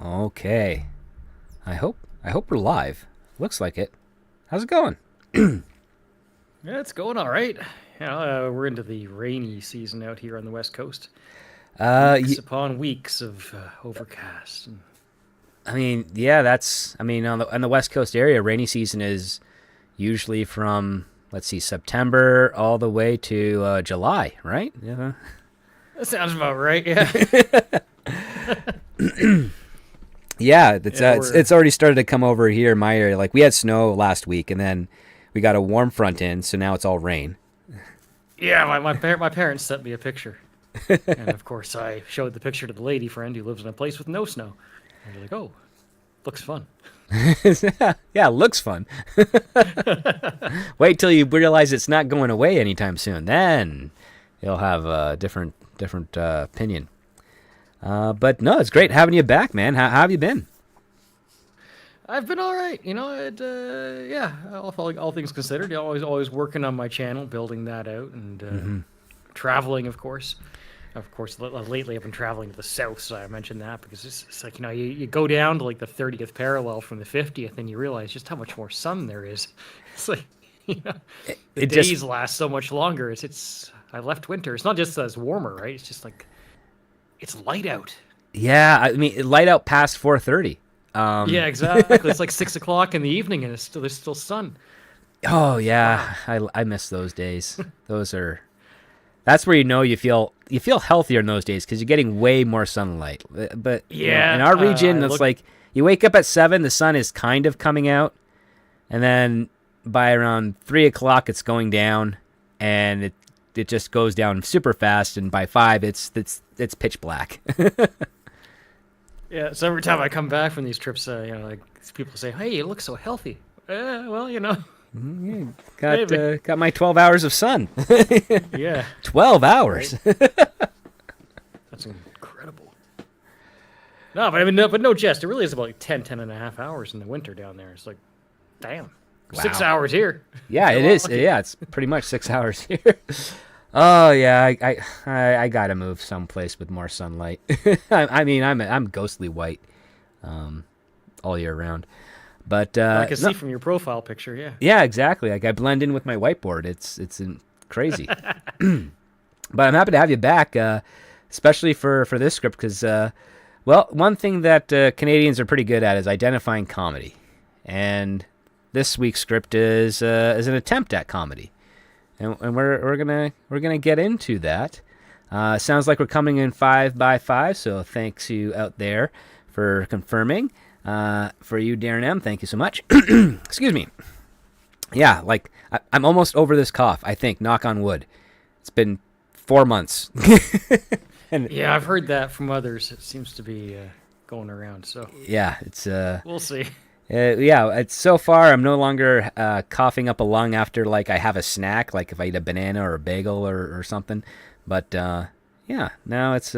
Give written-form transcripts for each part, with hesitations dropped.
Okay. I hope we're live. Looks like it. How's it going? Yeah, it's going all right. We're into the rainy season out here on the West Coast. Weeks Y- upon weeks of overcast. on the West Coast area, rainy season is usually from, let's see, September all the way to July, right? Yeah. That sounds about right. Yeah. Yeah, it's, Yeah, it's already started to come over here in my area. Like, we had snow last week, and then we got a warm front in, so now it's all rain. yeah. My parents sent me a picture, and of course I showed the picture to the lady friend who lives in a place with no snow. And they're like, "Oh, looks fun." Yeah, looks fun. Wait till you realize it's not going away anytime soon. Then you'll have a different opinion. But no, it's great having you back, man. How have you been? I've been all right. Yeah. All things considered, always working on my channel, building that out, and traveling, of course. Of course, lately I've been traveling to the south, so I mentioned that because it's like, you go down to like the 30th parallel from the 50th, and you realize just how much more sun there is. It's like, the It days just last so much longer. I left winter. It's not just that it's warmer, right? It's just like it's light out. Yeah, I mean, it light out past 4:30. Yeah, exactly. It's like 6 o'clock in the evening, and there's still sun. Oh yeah, I miss those days. That's where you feel healthier in those days because you're getting way more sunlight. But Yeah, in our region, I it's look. like you wake up at 7, the sun is kind of coming out, and then by around 3 o'clock, it's going down, and it just goes down super fast, and by 5, it's pitch black. Yeah, so every time I come back from these trips, like people say, "Hey, you look so healthy." Well, Got maybe. got my 12 hours of sun. Yeah, 12 right. hours. That's incredible. No, but I mean, no jest. It really is about like 10 and a half hours in the winter down there. It's like, damn, 6 hours here. Yeah, it Well, is. lucky. Yeah, it's pretty much 6 hours here. Oh yeah, I gotta move someplace with more sunlight. I mean, I'm ghostly white, all year round. But I can no, see from your profile picture. Yeah. yeah, exactly. Like, I blend in with my whiteboard. Crazy. But I'm happy to have you back, especially for this script because, well, one thing that Canadians are pretty good at is identifying comedy, and this week's script is an attempt at comedy, and we're gonna get into that. Sounds like we're coming in 5 by 5, so thanks you out there for confirming. For you, Darren M, thank you so much. Excuse me. Yeah, like I'm almost over this cough. I think, knock on wood. It's been 4 months. And Yeah, I've heard that from others. It seems to be going around. So yeah, it's we'll see. yeah, it's so far I'm no longer coughing up a lung after, like, I have a snack, like if I eat a banana or a bagel or something. But yeah, now it's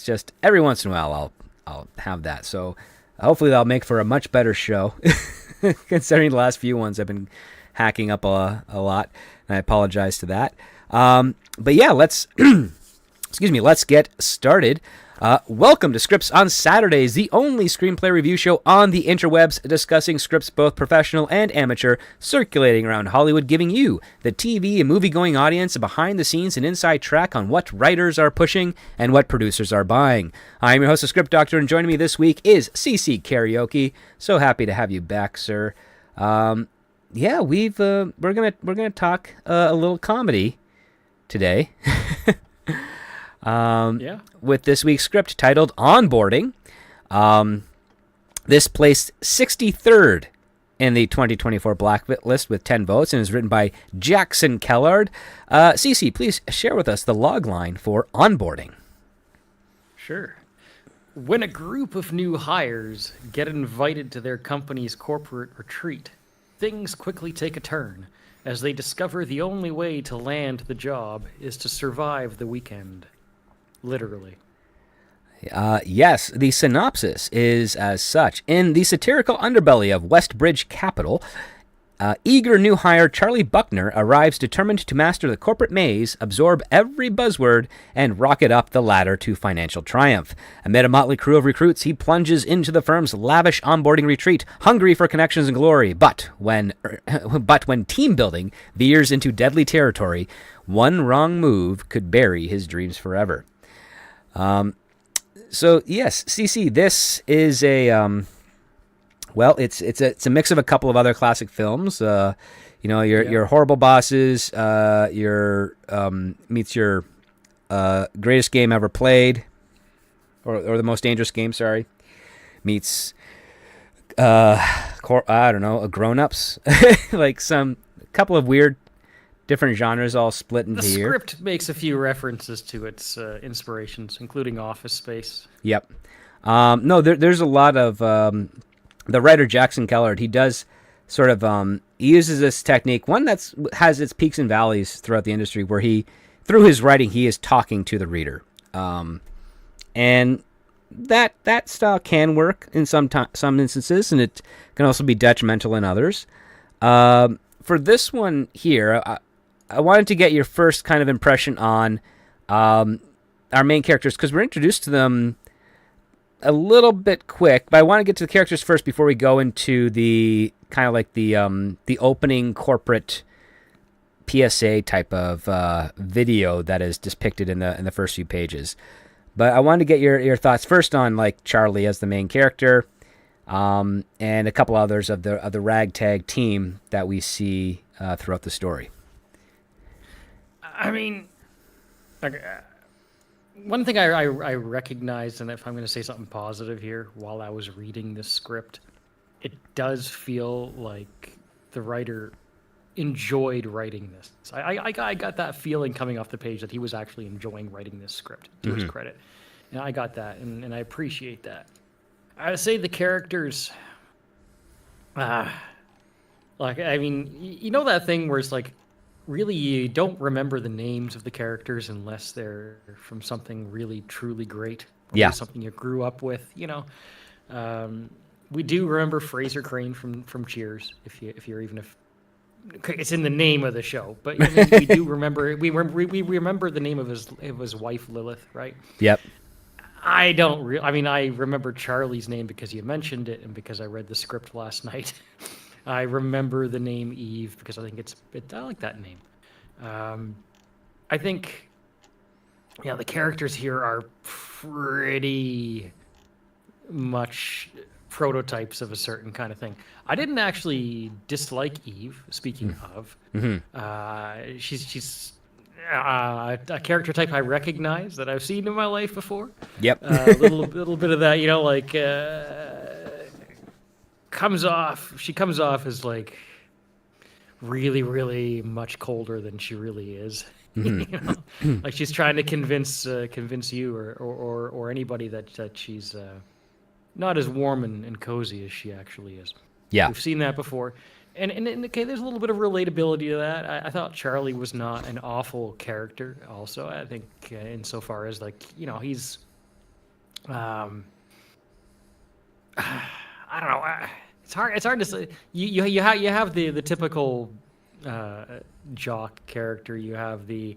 just every once in a while I'll have that. So hopefully that'll make for a much better show. Considering the last few ones I've been hacking up a lot, and I apologize to that. But yeah, let's let's get started. Welcome to Scripts on Saturdays, the only screenplay review show on the interwebs, discussing scripts both professional and amateur, circulating around Hollywood, giving you, the TV and movie-going audience, a behind-the-scenes and inside track on what writers are pushing and what producers are buying. I'm your host, the Script Doctor, and joining me this week is CC Karaoke. So happy to have you back, sir. Yeah, we're gonna talk a little comedy today. Yeah. With this week's script titled Onboarding. This placed 63rd in the 2024 blacklist with 10 votes and is written by Jackson Kellard. Cece, please share with us the log line for Onboarding. Sure. When a group of new hires get invited to their company's corporate retreat, things quickly take a turn as they discover the only way to land the job is to survive the weekend. Literally. Yes, the synopsis is as such. In the satirical underbelly of Westbridge Capital, Eager new hire Charlie Buckner arrives determined to master the corporate maze, absorb every buzzword, and rocket up the ladder to financial triumph. Amid a motley crew of recruits, he plunges into the firm's lavish onboarding retreat, hungry for connections and glory. But when team building veers into deadly territory, one wrong move could bury his dreams forever. So yes, CC, this is a well, it's a mix of a couple of other classic films. Your Horrible Bosses, your meets your Greatest Game Ever Played, or The Most Dangerous Game. Sorry, meets I don't know, Grown Ups, like some couple of weird different genres all split into here. The script makes a few references to its inspirations, including Office Space. Yep. No, there's a lot of the writer Jackson Kellard. He does sort of he uses this technique, one that's has its peaks and valleys throughout the industry, where through his writing he is talking to the reader, and that style can work in some instances, and it can also be detrimental in others. For this one here, I wanted to get your first kind of impression on our main characters, because we're introduced to them a little bit quick, but I want to get to the characters first before we go into the kind of like the opening corporate PSA type of video that is depicted in the first few pages. But I wanted to get your thoughts first on like Charlie as the main character, and a couple others of the ragtag team that we see throughout the story. I mean, one thing I recognized, and if I'm going to say something positive here, while I was reading this script, it does feel like the writer enjoyed writing this. I got that feeling coming off the page that he was actually enjoying writing this script, to his credit. And I got that, and I appreciate that. I would say the characters, like, I mean, you know that thing where it's like, really, you don't remember the names of the characters unless they're from something really, truly great. Yeah. Something you grew up with, you know. We do remember Fraser Crane from Cheers, if it's in the name of the show. But I mean, we do remember, we remember the name of his wife, Lilith, right? Yep. I remember Charlie's name because you mentioned it and because I read the script last night. I remember the name Eve because I think I like that name. I think, the characters here are pretty much prototypes of a certain kind of thing. I didn't actually dislike Eve, speaking of. She's a character type I recognize that I've seen in my life before. Yep. A little bit of that, she comes off as like really, really much colder than she really is. Like she's trying to convince you or anybody that she's not as warm and cozy as she actually is. Yeah, we've seen that before, and okay, there's a little bit of relatability to that. I thought Charlie was not an awful character. Also, I think insofar as like he's, I don't know. It's hard to say. You have the typical jock character. You have the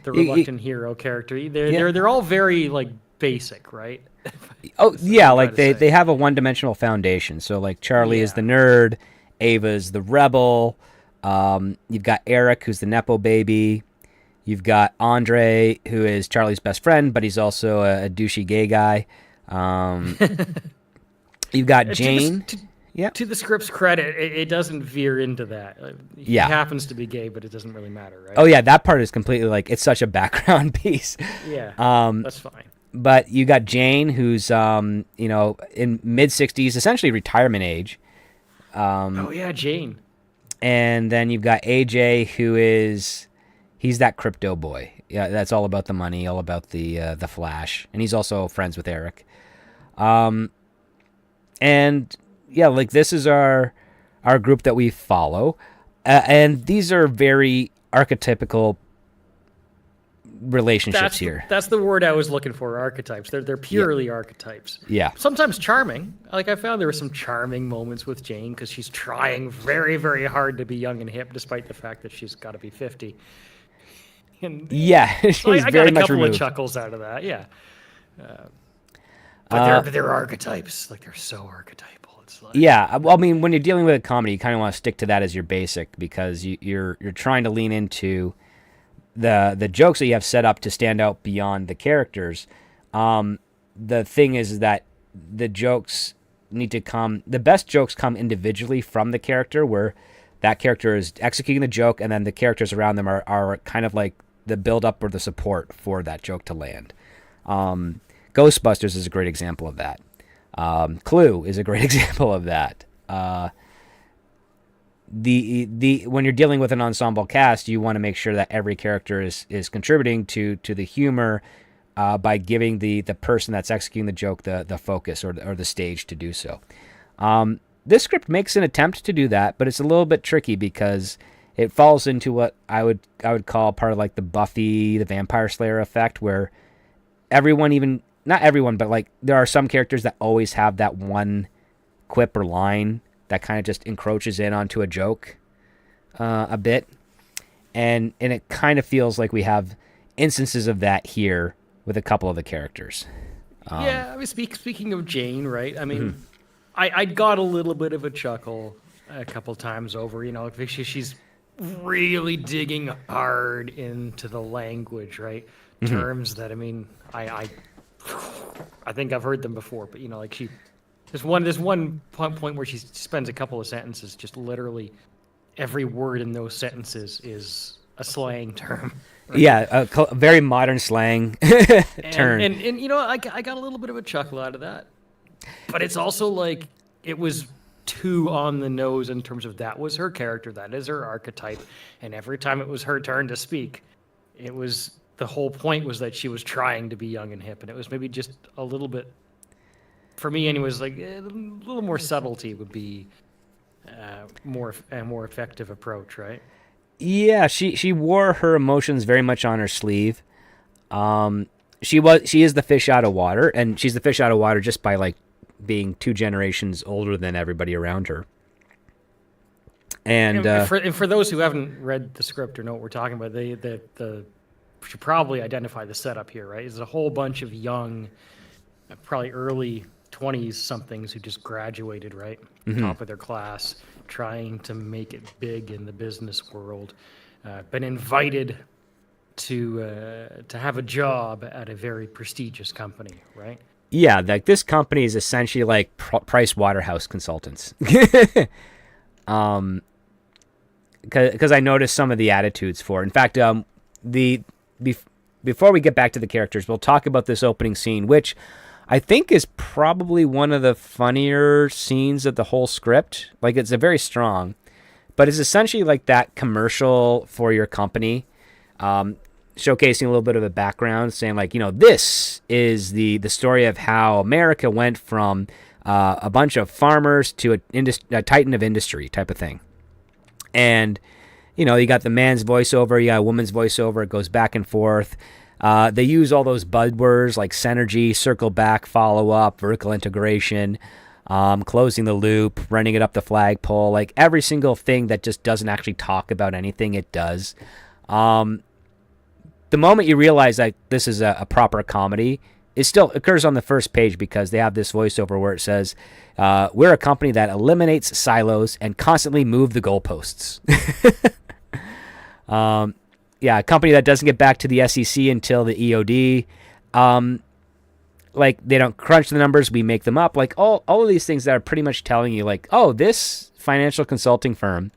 reluctant hero character. They're all very like basic, right? Oh yeah, like they have a one-dimensional foundation. So like Charlie is the nerd, Ava's the rebel. You've got Eric, who's the nepo baby. You've got Andre, who is Charlie's best friend, but he's also a douchey gay guy. You've got Jane. To the script's credit, it doesn't veer into that. He happens to be gay, but it doesn't really matter, right? Oh yeah, that part is completely like it's such a background piece. Yeah, that's fine. But you got Jane, who's in mid-60s, essentially retirement age. Oh yeah, Jane. And then you've got AJ, he's that crypto boy. Yeah, that's all about the money, all about the flash, and he's also friends with Eric. And yeah, like this is our group that we follow, and these are very archetypical relationships here. That's the word I was looking for. Archetypes. They're purely archetypes. Yeah. Sometimes charming. Like I found there were some charming moments with Jane because she's trying very, very hard to be young and hip, despite the fact that she's got to be 50. And Yeah, she's I got very a much couple removed. of chuckles out of that. Yeah. But they're archetypes. Like they're so archetypal. It's like Yeah, well, I mean, when you're dealing with a comedy, you kind of want to stick to that as your basic because you're trying to lean into the jokes that you have set up to stand out beyond the characters. The thing is that the jokes need to come. The best jokes come individually from the character, where that character is executing the joke, and then the characters around them are kind of like the build up or the support for that joke to land. Ghostbusters is a great example of that. Clue is a great example of that. When you're dealing with an ensemble cast, you want to make sure that every character is contributing to the humor by giving the person that's executing the joke the focus or the stage to do so. This script makes an attempt to do that, but it's a little bit tricky because it falls into what I would call part of like the Buffy the Vampire Slayer effect, where everyone, even not everyone, but like there are some characters that always have that one quip or line that kind of just encroaches in onto a joke a bit. And it kind of feels like we have instances of that here with a couple of the characters. Yeah, I mean, speaking of Jane, right? I mean, I got a little bit of a chuckle a couple times over, you know, she's really digging hard into the language, right? Terms that, I mean, I think I've heard them before, but, you know, like there's one point where she spends a couple of sentences, just literally every word in those sentences is a slang term. Right? Yeah, a very modern slang term. And you know, I got a little bit of a chuckle out of that. But it's also like it was too on the nose in terms of that was her character, that is her archetype. And every time it was her turn to speak, it was the whole point was that she was trying to be young and hip. And it was maybe just a little bit, for me anyways, like a little more subtlety would be a more effective approach, right? Yeah, she wore her emotions very much on her sleeve. She is the fish out of water, and she's the fish out of water just by like being 2 generations older than everybody around her. And for those who haven't read the script or know what we're talking about, they should probably identify the setup here, right? There's a whole bunch of young, probably early 20s somethings who just graduated, right? Top of their class, trying to make it big in the business world, been invited to have a job at a very prestigious company, right? Yeah, like this company is essentially like Price Waterhouse consultants. Because I noticed some of the attitudes for it. In fact, before we get back to the characters, we'll talk about this opening scene, which I think is probably one of the funnier scenes of the whole script. Like, it's a very strong, but it's essentially like that commercial for your company, showcasing a little bit of a background, saying like, you know, this is the story of how America went from a bunch of farmers to a titan of industry type of thing. And, you know, you got the man's voiceover, you got a woman's voiceover, it goes back and forth. They use all those buzzwords like synergy, circle back, follow up, vertical integration, closing the loop, running it up the flagpole, like every single thing that just doesn't actually talk about anything, it does. The moment you realize that this is a proper comedy, it still occurs on the first page because they have this voiceover where it says, we're a company that eliminates silos and constantly move the goalposts. Yeah, a company that doesn't get back to the SEC until the EOD. Like, they don't crunch the numbers, we make them up. Like, all of these things that are pretty much telling you, like, oh, this financial consulting firm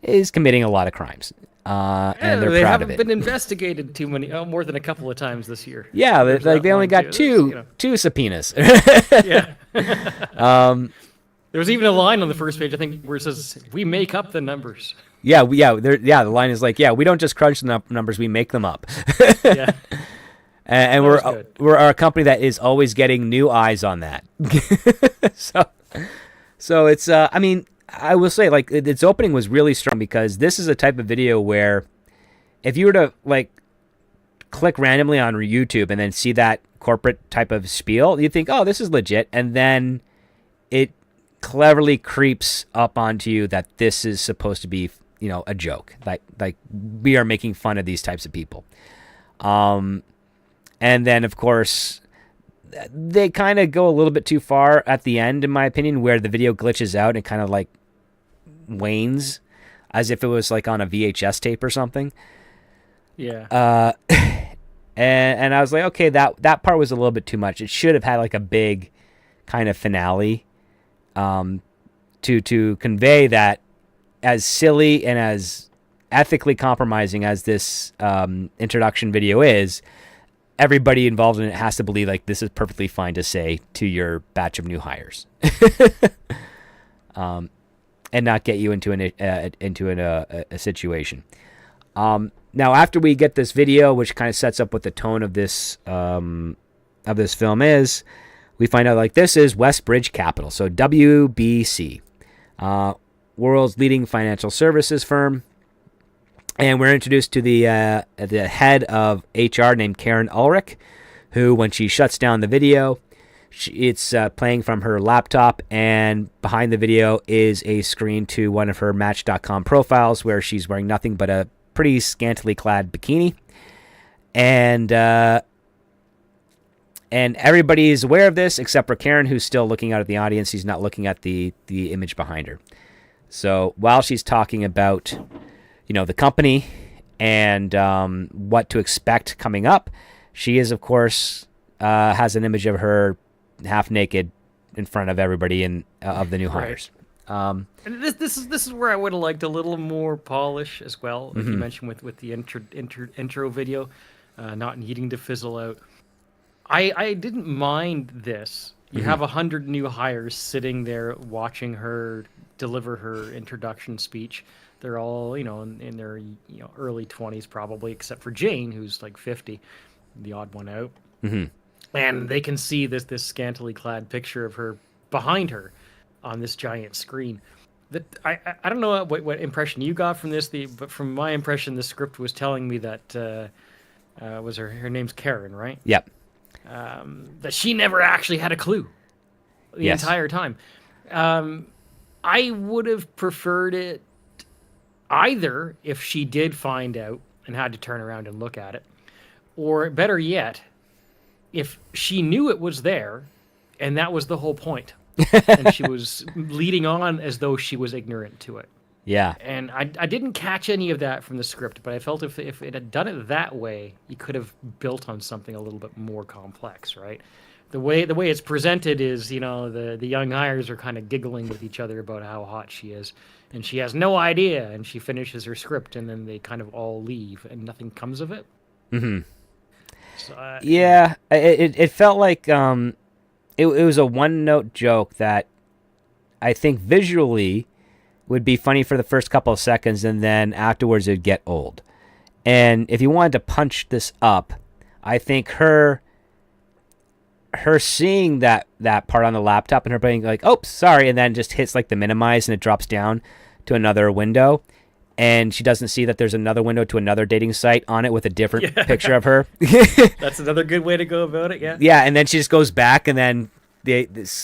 is committing a lot of crimes. And they're proud of it. They haven't been investigated too many, more than a couple of times this year. Yeah, they only got two subpoenas. Yeah. There was even a line on the first page, I think, where it says, "We make up the numbers." Yeah, the line is like, yeah, we don't just crunch the numbers, we make them up. Yeah. And we're a company that is always getting new eyes on that. So it's I mean, I will say, like, its opening was really strong because this is a type of video where if you were to like click randomly on YouTube and then see that corporate type of spiel, you think, oh, this is legit. And then it cleverly creeps up onto you that this is supposed to be, a joke. Like we are making fun of these types of people. And then, of course, they kind of go a little bit too far at the end, in my opinion, where the video glitches out and kind of like wanes as if it was like on a VHS tape or something. Yeah. And I was like, okay, that part was a little bit too much. It should have had like a big kind of finale to convey that, as silly and as ethically compromising as this introduction video is, everybody involved in it has to believe like this is perfectly fine to say to your batch of new hires, and not get you into a situation. Now, after we get this video, which kind of sets up what the tone of this film is, we find out like this is Westbridge Capital, so WBC, world's leading financial services firm. And we're introduced to the head of HR named Karen Ulrich, who, when she shuts down the video, it's playing from her laptop, and behind the video is a screen to one of her Match.com profiles where she's wearing nothing but a pretty scantily clad bikini. And everybody is aware of this except for Karen, who's still looking out at the audience. She's not looking at the image behind her. So while she's talking about the company and what to expect coming up, she is, of course, has an image of her half naked in front of everybody of the new hires. And this is where I would have liked a little more polish as well, like you mentioned with the intro video, not needing to fizzle out. I didn't mind this. You have 100 new hires sitting there watching her deliver her introduction speech. They're all, in their early 20s probably, except for Jane, who's like 50, the odd one out. And they can see this scantily clad picture of her behind her on this giant screen. That I don't know what impression you got from this, but from my impression, the script was telling me that was her name's Karen, right? Yep. That she never actually had a clue the entire time. I would have preferred it either if she did find out and had to turn around and look at it, or better yet, if she knew it was there and that was the whole point, and she was leading on as though she was ignorant to it. Yeah. And I didn't catch any of that from the script, but I felt if it had done it that way, you could have built on something a little bit more complex, right? The way it's presented is, the young hires are kind of giggling with each other about how hot she is, and she has no idea, and she finishes her script, and then they kind of all leave, and nothing comes of it. So, yeah, it felt like it was a one-note joke that I think visually would be funny for the first couple of seconds, and then afterwards it'd get old. And if you wanted to punch this up, I think her seeing that part on the laptop and her being like, "Oh, sorry," and then just hits like the minimize and it drops down to another window, and she doesn't see that there's another window to another dating site on it with a different picture of her. That's another good way to go about it. Yeah. Yeah, and then she just goes back, and then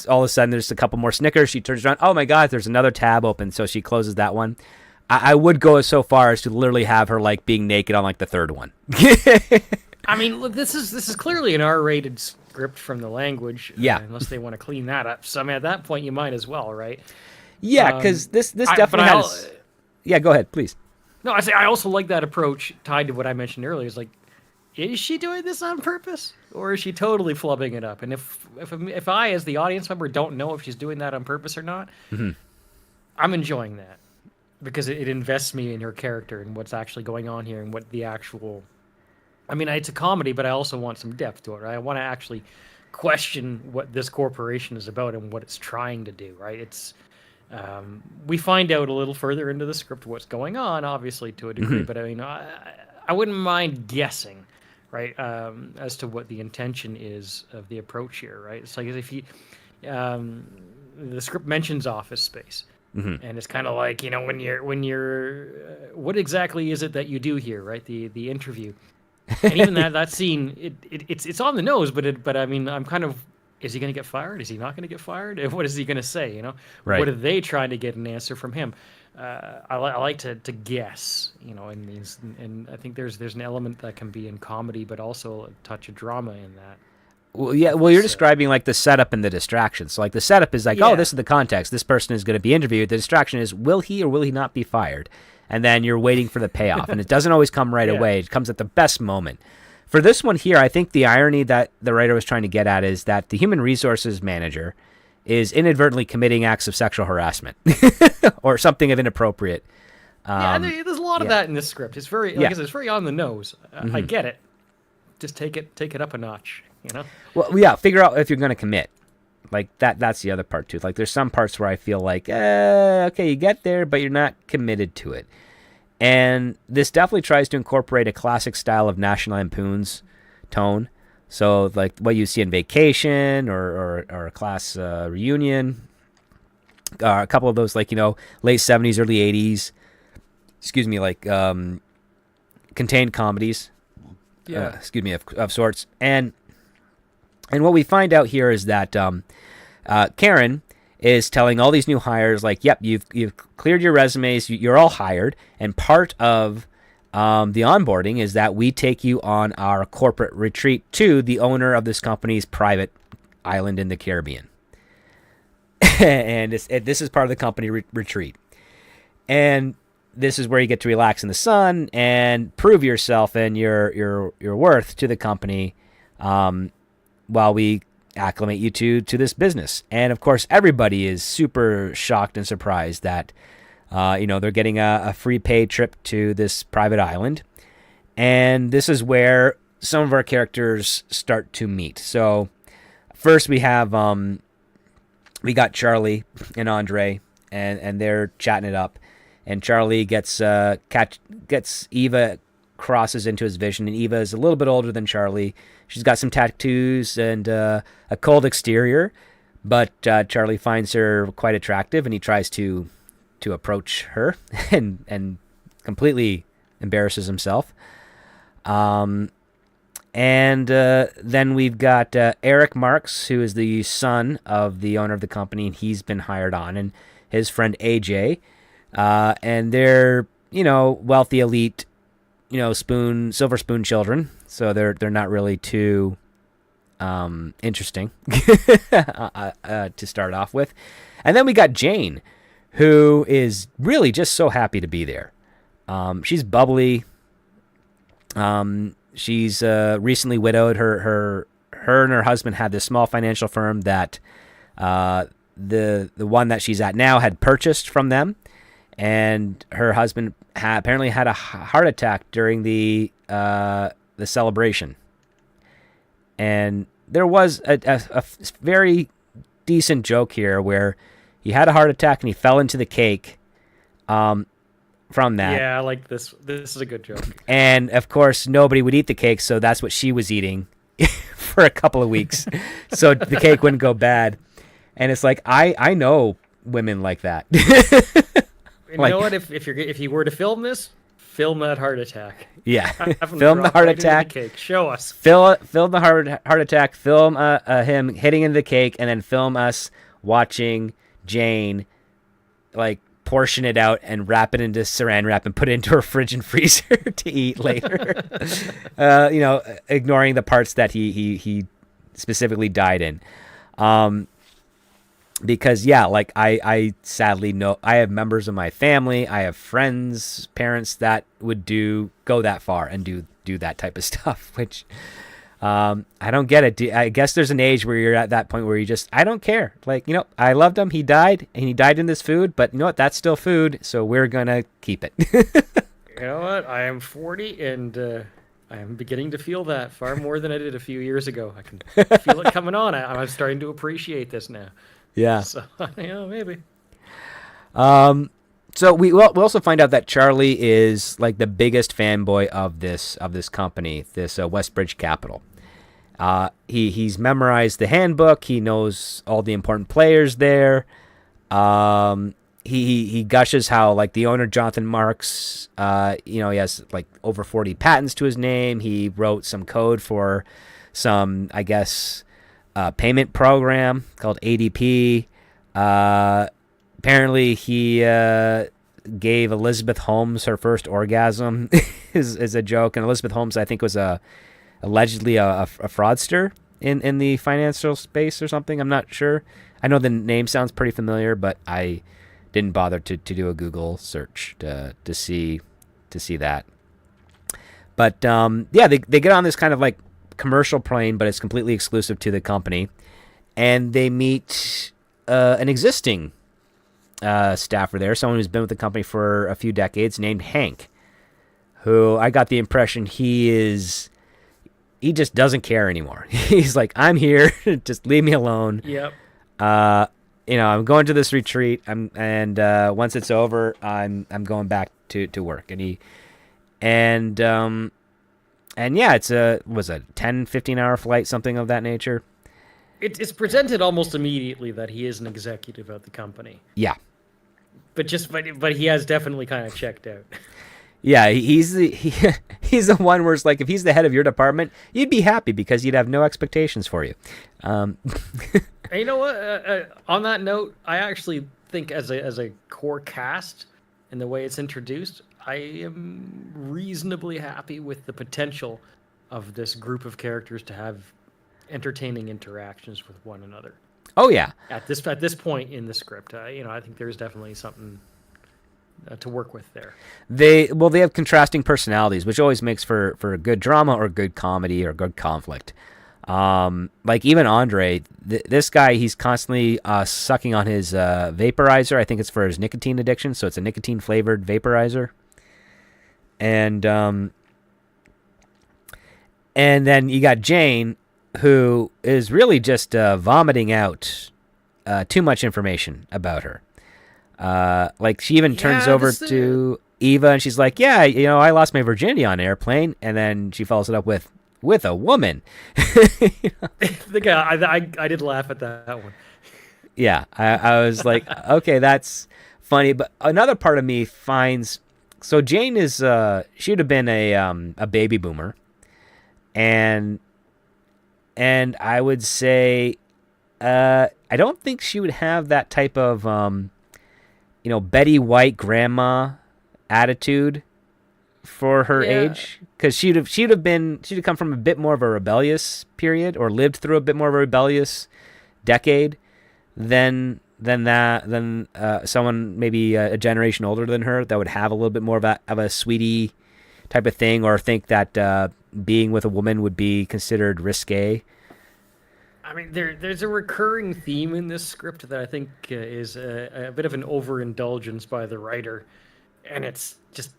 all of a sudden there's a couple more Snickers. She turns around. Oh my God, there's another tab open. So she closes that one. I would go so far as to literally have her like being naked on like the third one. I mean, look, this is clearly an R-rated script from the language. Yeah. Unless they want to clean that up. So I mean, at that point, you might as well, right? Yeah, because this definitely has. Yeah, go ahead, please. No, I also like that approach tied to what I mentioned earlier. Is like, is she doing this on purpose, or is she totally flubbing it up? And if I, as the audience member, don't know if she's doing that on purpose or not, I'm enjoying that because it invests me in her character and what's actually going on here and what the actual. I mean, it's a comedy, but I also want some depth to it. Right? I want to actually question what this corporation is about and what it's trying to do. Right? It's. We find out a little further into the script what's going on, obviously to a degree, but I mean, I wouldn't mind guessing, right, as to what the intention is of the approach here, right? It's like if you, the script mentions office space, and it's kind of like when you're, what exactly is it that you do here, right? The interview, And even that scene, it's on the nose, but I mean, I'm kind of, is he going to get fired? Is he not going to get fired? What is he going to say? You know, Right. what are they trying to get an answer from him? I like to guess, you know, and I think there's an element that can be in comedy, but also a touch of drama in that. Well, yeah. Well, you're So, describing like the setup and the distraction. So like the setup is like, oh, yeah, this is the context. This person is going to be interviewed. The distraction is, will he or will he not be fired? And then you're waiting for the payoff, and it doesn't always come right yeah, away. It comes at the best moment. For this one here, I think the irony that the writer was trying to get at is that the human resources manager is inadvertently committing acts of sexual harassment or something of inappropriate. yeah. And there's a lot of yeah. that in this script. It's very, like Yeah. I said, it's very on the nose. I get it. Just take it up a notch. You know. Well, yeah, figure out if you're going to commit. Like that's the other part too. Like there's some parts where I feel like, okay, you get there, but you're not committed to it. And this definitely tries to incorporate a classic style of National Lampoon's tone. So like what you see in Vacation or a class reunion, a couple of those like, you know, late 70s, early 80s, excuse me, like contained comedies, Yeah. of sorts. And what we find out here is that Karen is telling all these new hires, like, yep, you've cleared your resumes, you're all hired, and part of the onboarding is that we take you on our corporate retreat to the owner of this company's private island in the Caribbean. And this is part of the company retreat. And this is where you get to relax in the sun and prove yourself and your worth to the company while we acclimate you to this business. And of course, everybody is super shocked and surprised that they're getting a free paid trip to this private island. And this is where some of our characters start to meet. So first we have we got Charlie and Andre, and they're chatting it up. And Charlie gets Eva, crosses into his vision, and Eva is a little bit older than Charlie. She's got some tattoos and a cold exterior, but Charlie finds her quite attractive, and he tries to approach her and completely embarrasses himself. And then we've got Eric Marks, who is the son of the owner of the company, and he's been hired on, and his friend AJ. And they're, wealthy elite, silver spoon children. So they're not really too interesting to start off with. And then we got Jane, who is really just so happy to be there. She's bubbly. She's recently widowed. Her and her husband had this small financial firm that the one that she's at now had purchased from them. And her husband apparently had a heart attack during the celebration. And there was a very decent joke here where he had a heart attack and he fell into the cake from that. Yeah, I like this. This is a good joke. And, of course, nobody would eat the cake, so that's what she was eating for a couple of weeks. So the cake wouldn't go bad. And it's like, I know women like that. You know what? If you were to film this, film that heart attack. Yeah, Have him film the drop heart right into the attack. cake. Show us. Film the heart attack. Film him hitting into the cake, and then film us watching Jane, like, portion it out and wrap it into saran wrap and put it into her fridge and freezer to eat later. Ignoring the parts that he specifically died in. Because, yeah, like, I sadly know I have members of my family, I have friends, parents that would go that far and do that type of stuff, which I don't get it. I guess there's an age where you're at that point where you just, I don't care. Like, I loved him, he died, and he died in this food, but you know what, that's still food, so we're going to keep it. You know what? I am 40, and I am beginning to feel that far more than I did a few years ago. I can feel it coming on. I'm starting to appreciate this now. Yeah. So, maybe. So we also find out that Charlie is like the biggest fanboy of this company, this Westbridge Capital. He's memorized the handbook. He knows all the important players there. he gushes how like the owner Jonathan Marks, he has like over 40 patents to his name. He wrote some code for some, I guess, payment program called ADP. Apparently, he gave Elizabeth Holmes her first orgasm is a joke, and Elizabeth Holmes, I think, was allegedly a fraudster in the financial space or something. I'm not sure. I know the name sounds pretty familiar, but I didn't bother to do a Google search to see that. But they get on this kind of like commercial plane, but it's completely exclusive to the company, and they meet an existing staffer there, someone who's been with the company for a few decades, named Hank, who I got the impression he just doesn't care anymore. He's like, I'm here, just leave me alone. Yep. I'm going to this retreat. Once it's over, I'm going back to work. And it's was a 10-15 hour flight, something of that nature. It's presented almost immediately that he is an executive at the company. Yeah. But he has definitely kind of checked out. Yeah, he's the one where it's like, if he's the head of your department, you'd be happy because you'd have no expectations for you. And you know what? On that note, I actually think as a core cast and the way it's introduced, I am reasonably happy with the potential of this group of characters to have entertaining interactions with one another. Oh yeah. At this point in the script, I think there's definitely something to work with there. They have contrasting personalities, which always makes for good drama or good comedy or good conflict. Like even Andre, this guy, he's constantly sucking on his vaporizer. I think it's for his nicotine addiction, so it's a nicotine flavored vaporizer. And then you got Jane, who is really just vomiting out too much information about her. Like she even turns over to Eva, and she's like, "Yeah, I lost my virginity on an airplane," and then she follows it up with a woman. The guy, I did laugh at that one. Yeah, I was like, okay, that's funny. But another part of me finds, so Jane is she would have been a baby boomer, and I would say I don't think she would have that type of Betty White grandma attitude for her age, because she'd have come from a bit more of a rebellious period, or lived through a bit more of a rebellious decade than someone maybe a generation older than her that would have a little bit more of a sweetie type of thing, or think that being with a woman would be considered risque. I mean, there's a recurring theme in this script that I think is a bit of an overindulgence by the writer, and it's just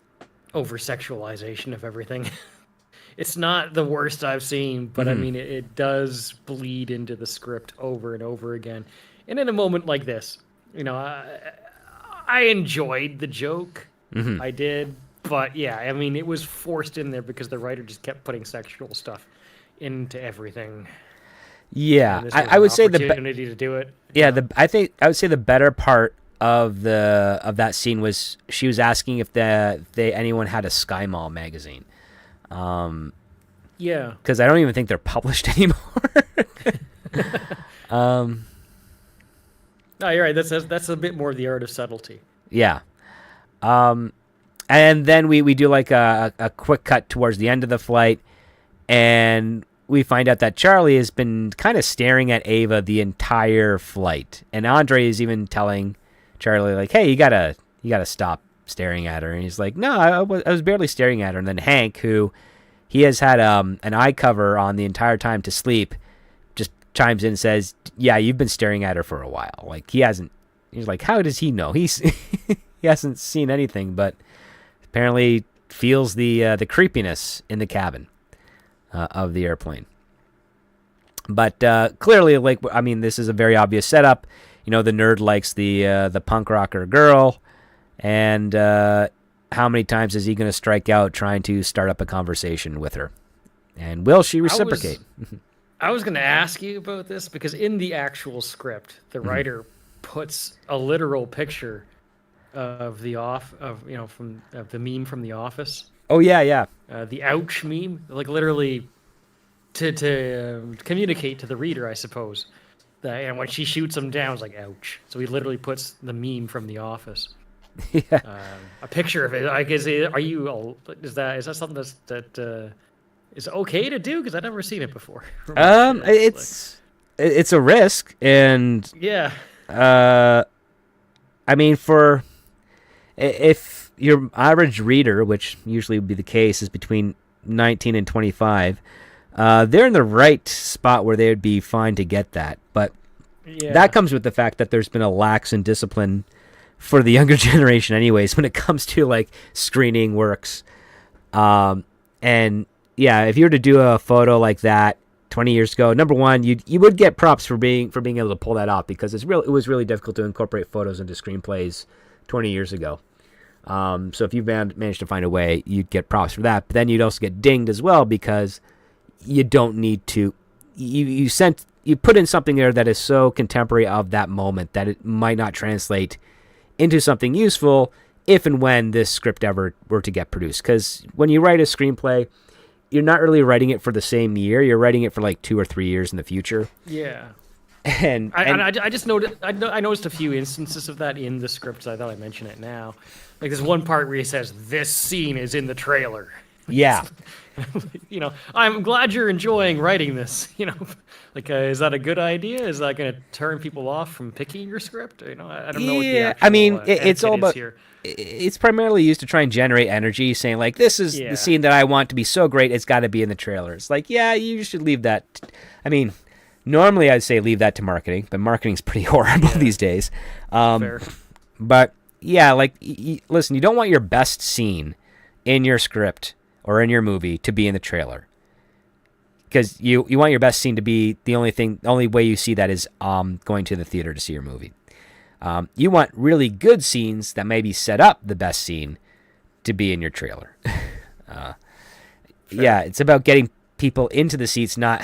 over-sexualization of everything. It's not the worst I've seen, but I mean, it does bleed into the script over and over again. And in a moment like this, I enjoyed the joke. I did, but yeah, I mean, it was forced in there because the writer just kept putting sexual stuff into everything. Yeah, I would say the opportunity to do it. Yeah, I would say the better part of that scene was she was asking if anyone had a Sky Mall magazine. Yeah, because I don't even think they're published anymore. No, you're right. That's a bit more of the art of subtlety. Yeah. And then we do like a quick cut towards the end of the flight, and we find out that Charlie has been kind of staring at Ava the entire flight, and Andre is even telling Charlie like, "Hey, you gotta stop staring at her." And he's like, "No, I was barely staring at her." And then Hank, who he has had an eye cover on the entire time to sleep, just chimes in and says, "Yeah, you've been staring at her for a while." Like he's like, how does he know? He hasn't seen anything, but apparently feels the creepiness in the cabin of the airplane. But clearly, like, I mean, this is a very obvious setup. The nerd likes the punk rocker girl, and how many times is he going to strike out trying to start up a conversation with her? And will she reciprocate? I was going to ask you about this, because in the actual script, the writer puts a literal picture of Ava, and it's just, it's a of from the meme from The Office, Oh yeah, yeah. the ouch meme, like literally to communicate to the reader, I suppose. That, and when she shoots him down, it's like ouch. So he literally puts the meme from The Office, Yeah. a picture of it. I guess is that something that is okay to do? Because I've never seen it before. It's a risk, and Yeah. I mean, if your average reader, which usually would be the case, is between 19 and 25, they're in the right spot where they would be fine to get that. But Yeah. that comes with the fact that there's been a lax in discipline for the younger generation, anyways, when it comes to like screening works. And yeah, if you were to do a photo like that 20 years ago, number one, you would get props for being able to pull that off, because it was really difficult to incorporate photos into screenplays 20 years ago. So if you managed to find a way, you'd get props for that. But then you'd also get dinged as well, because you don't need to. You put in something there that is so contemporary of that moment that it might not translate into something useful if and when this script ever were to get produced. Because when you write a screenplay, you're not really writing it for the same year. You're writing it for like 2 or 3 years in the future. Yeah. And I just noticed. I noticed a few instances of that in the script. So I thought I'd mention it now. Like there's one part where he says, "This scene is in the trailer." yeah, I'm glad you're enjoying writing this. Is that a good idea? Is that going to turn people off from picking your script? I don't know what the yeah. actual I mean, it's all etiquette is about. here. It's primarily used to try and generate energy, saying like, "This is Yeah. the scene that I want to be so great. It's got to be in the trailer." It's like, yeah, you should leave that. I mean, normally I'd say leave that to marketing, but marketing's pretty horrible these days. Fair. But yeah, like, listen, you don't want your best scene in your script or in your movie to be in the trailer, because you want your best scene to be the only way you see that is going to the theater to see your movie. You want really good scenes that maybe set up the best scene to be in your trailer. Yeah, it's about getting people into the seats, not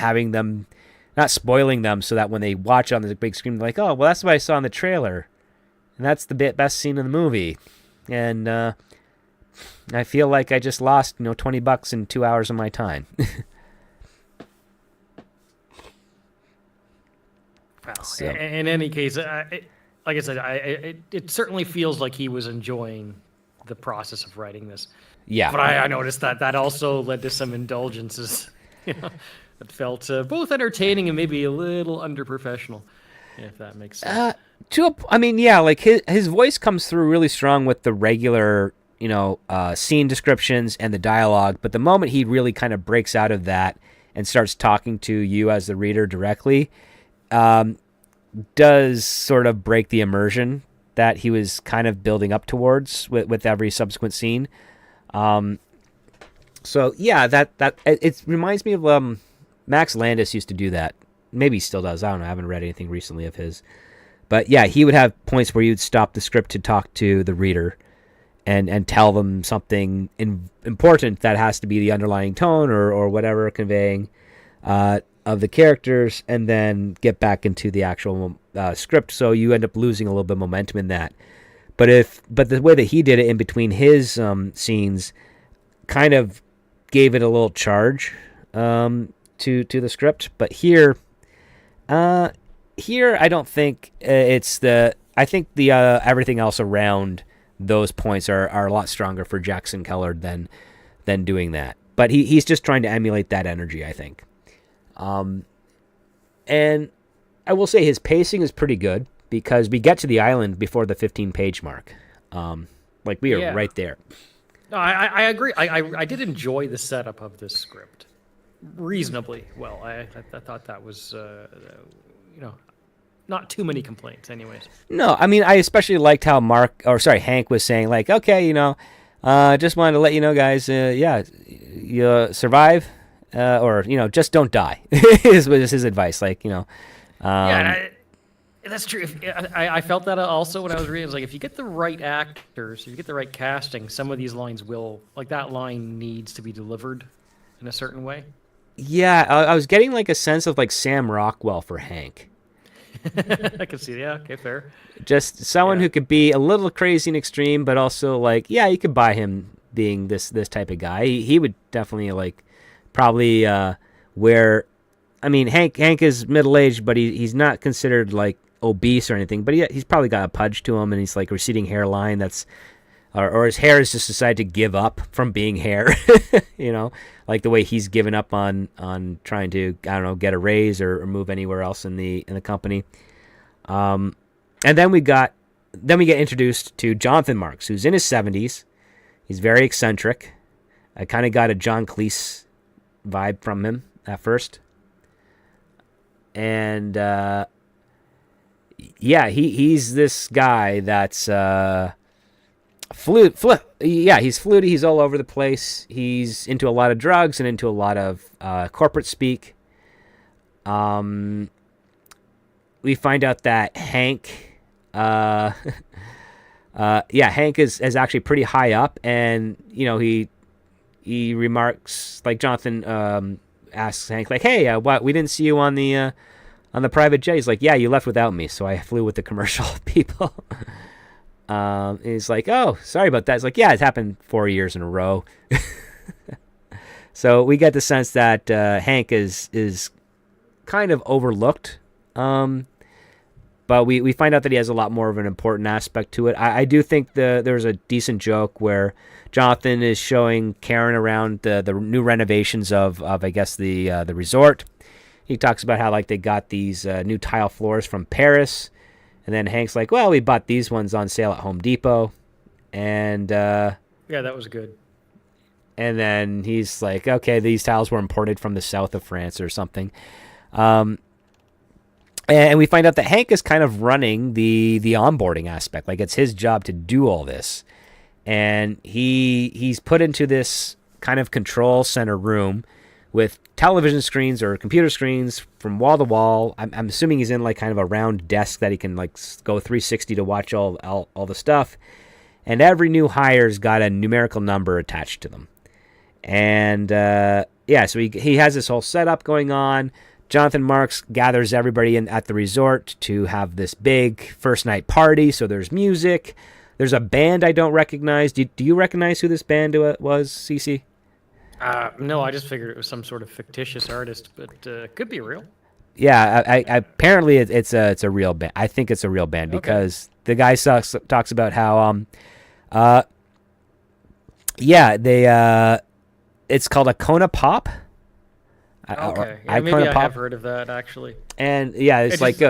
spoiling them, so that when they watch it on the big screen, they're like, oh, well, that's what I saw in the trailer, and that's the best scene in the movie. And I feel like I just lost $20 in 2 hours of my time. Well, So. in any case, like I said, it certainly feels like he was enjoying the process of writing this. Yeah. But I noticed that also led to some indulgences, that felt both entertaining and maybe a little underprofessional, if that makes sense. Like his voice comes through really strong with the regular, scene descriptions and the dialogue. But the moment he really kind of breaks out of that and starts talking to you as the reader directly, does sort of break the immersion that he was kind of building up towards with every subsequent scene. So yeah, that it reminds me of Max Landis used to do that. Maybe he still does. I don't know. I haven't read anything recently of his. But yeah, he would have points where you'd stop the script to talk to the reader and tell them something important that has to be the underlying tone or whatever conveying of the characters, and then get back into the actual script. So you end up losing a little bit of momentum in that. But the way that he did it in between his scenes kind of gave it a little charge to the script. But here I don't think I think the everything else around those points are a lot stronger for Jackson Kellard than doing that. But he's just trying to emulate that energy, I think. And I will say his pacing is pretty good, because we get to the island before the 15-page mark. We are right there. No, I agree. I did enjoy the setup of this script reasonably well. I thought that was, not too many complaints anyways. No, I mean, I especially liked how Hank was saying, like, okay, just wanted to let you know, guys, you survive, or, just don't die, was his advice. Like, that's true. I felt that also when I was reading. It was like, if you get the right actors, if you get the right casting, some of these lines that line needs to be delivered in a certain way. Yeah, I was getting like a sense of like Sam Rockwell for Hank. I can see. Yeah. Okay. Fair. Just someone Yeah. who could be a little crazy and extreme, but also like, yeah, you could buy him being this type of guy. He would definitely like probably wear. I mean, Hank is middle aged, but he's not considered like obese or anything. But he's probably got a pudge to him, and he's like receding hairline. That's or his hair has just decided to give up from being hair. Like the way he's given up on trying to, I don't know, get a raise or move anywhere else in the company. And then we get introduced to Jonathan Marks, who's in his 70s. He's very eccentric. I kind of got a John Cleese vibe from him at first. And he's this guy that's he's fluty. He's all over the place. He's into a lot of drugs and into a lot of corporate speak. We find out that Hank, Hank is actually pretty high up, and he remarks, like, Jonathan asks Hank, like, hey, what, we didn't see you on the private jet. He's like, yeah, you left without me, so I flew with the commercial people. He's like, oh, sorry about that. It's like, yeah, it's happened 4 years in a row. So we get the sense that Hank is kind of overlooked. But we find out that he has a lot more of an important aspect to it. I do think there's a decent joke where Jonathan is showing Karen around the new renovations of I guess the resort. He talks about how like they got these new tile floors from Paris, and then Hank's like, well, we bought these ones on sale at Home Depot, and yeah, that was good. And then he's like, okay, these tiles were imported from the south of France or something. And we find out that Hank is kind of running the onboarding aspect. Like, it's his job to do all this. And he's put into this kind of control center room with television screens or computer screens from wall to wall. I'm assuming he's in like kind of a round desk that he can like go 360 to watch all the stuff. And every new hire's got a numerical number attached to them. And so he has this whole setup going on. Jonathan Marks gathers everybody in at the resort to have this big first night party. So there's music. There's a band I don't recognize. Do you recognize who this band was, CC? No, I just figured it was some sort of fictitious artist, but it could be real. Yeah, I apparently it's a real band. I think it's a real band because the guy talks about how it's called a Kona Pop. Okay, maybe I have heard of that actually. And yeah, it's like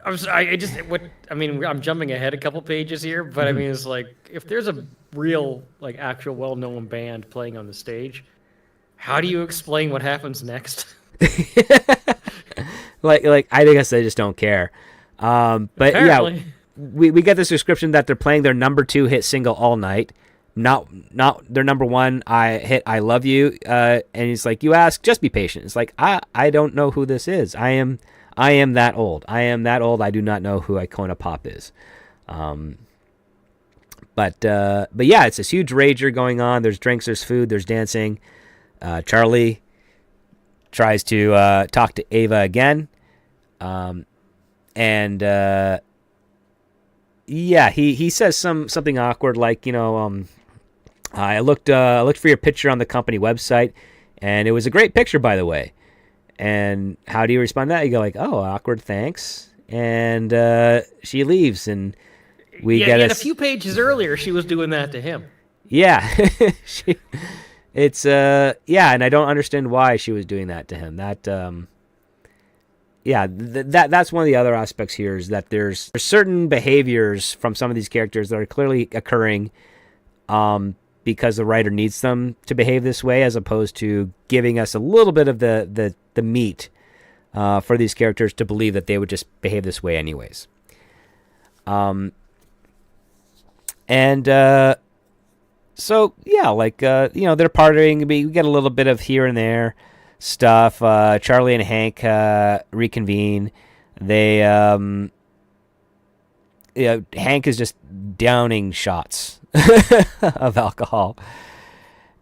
I'm jumping ahead a couple pages here, but I mean, it's like if there's a real, like, actual well-known band playing on the stage, how do you explain what happens next? like I guess they just don't care. But apparently. Yeah, we get this description that they're playing their number 2 hit single all night. Not their number 1 hit, I Love You. And he's like, you ask, just be patient. It's like, I don't know who this is. I am that old. I am that old. I do not know who Icona Pop is. But yeah, it's this huge rager going on. There's drinks, there's food, there's dancing. Charlie tries to talk to Ava again. He says something awkward like, I looked for your picture on the company website, and it was a great picture, by the way. And how do you respond to that? You go like, oh, awkward, thanks. And she leaves, and we get a few pages earlier, she was doing that to him. Yeah. And I don't understand why she was doing that to him. That that's one of the other aspects here is that there's certain behaviors from some of these characters that are clearly occurring because the writer needs them to behave this way, as opposed to giving us a little bit of the meat for these characters to believe that they would just behave this way anyways. They're partying. We get a little bit of here and there stuff. Charlie and Hank reconvene. Hank is just downing shots of alcohol,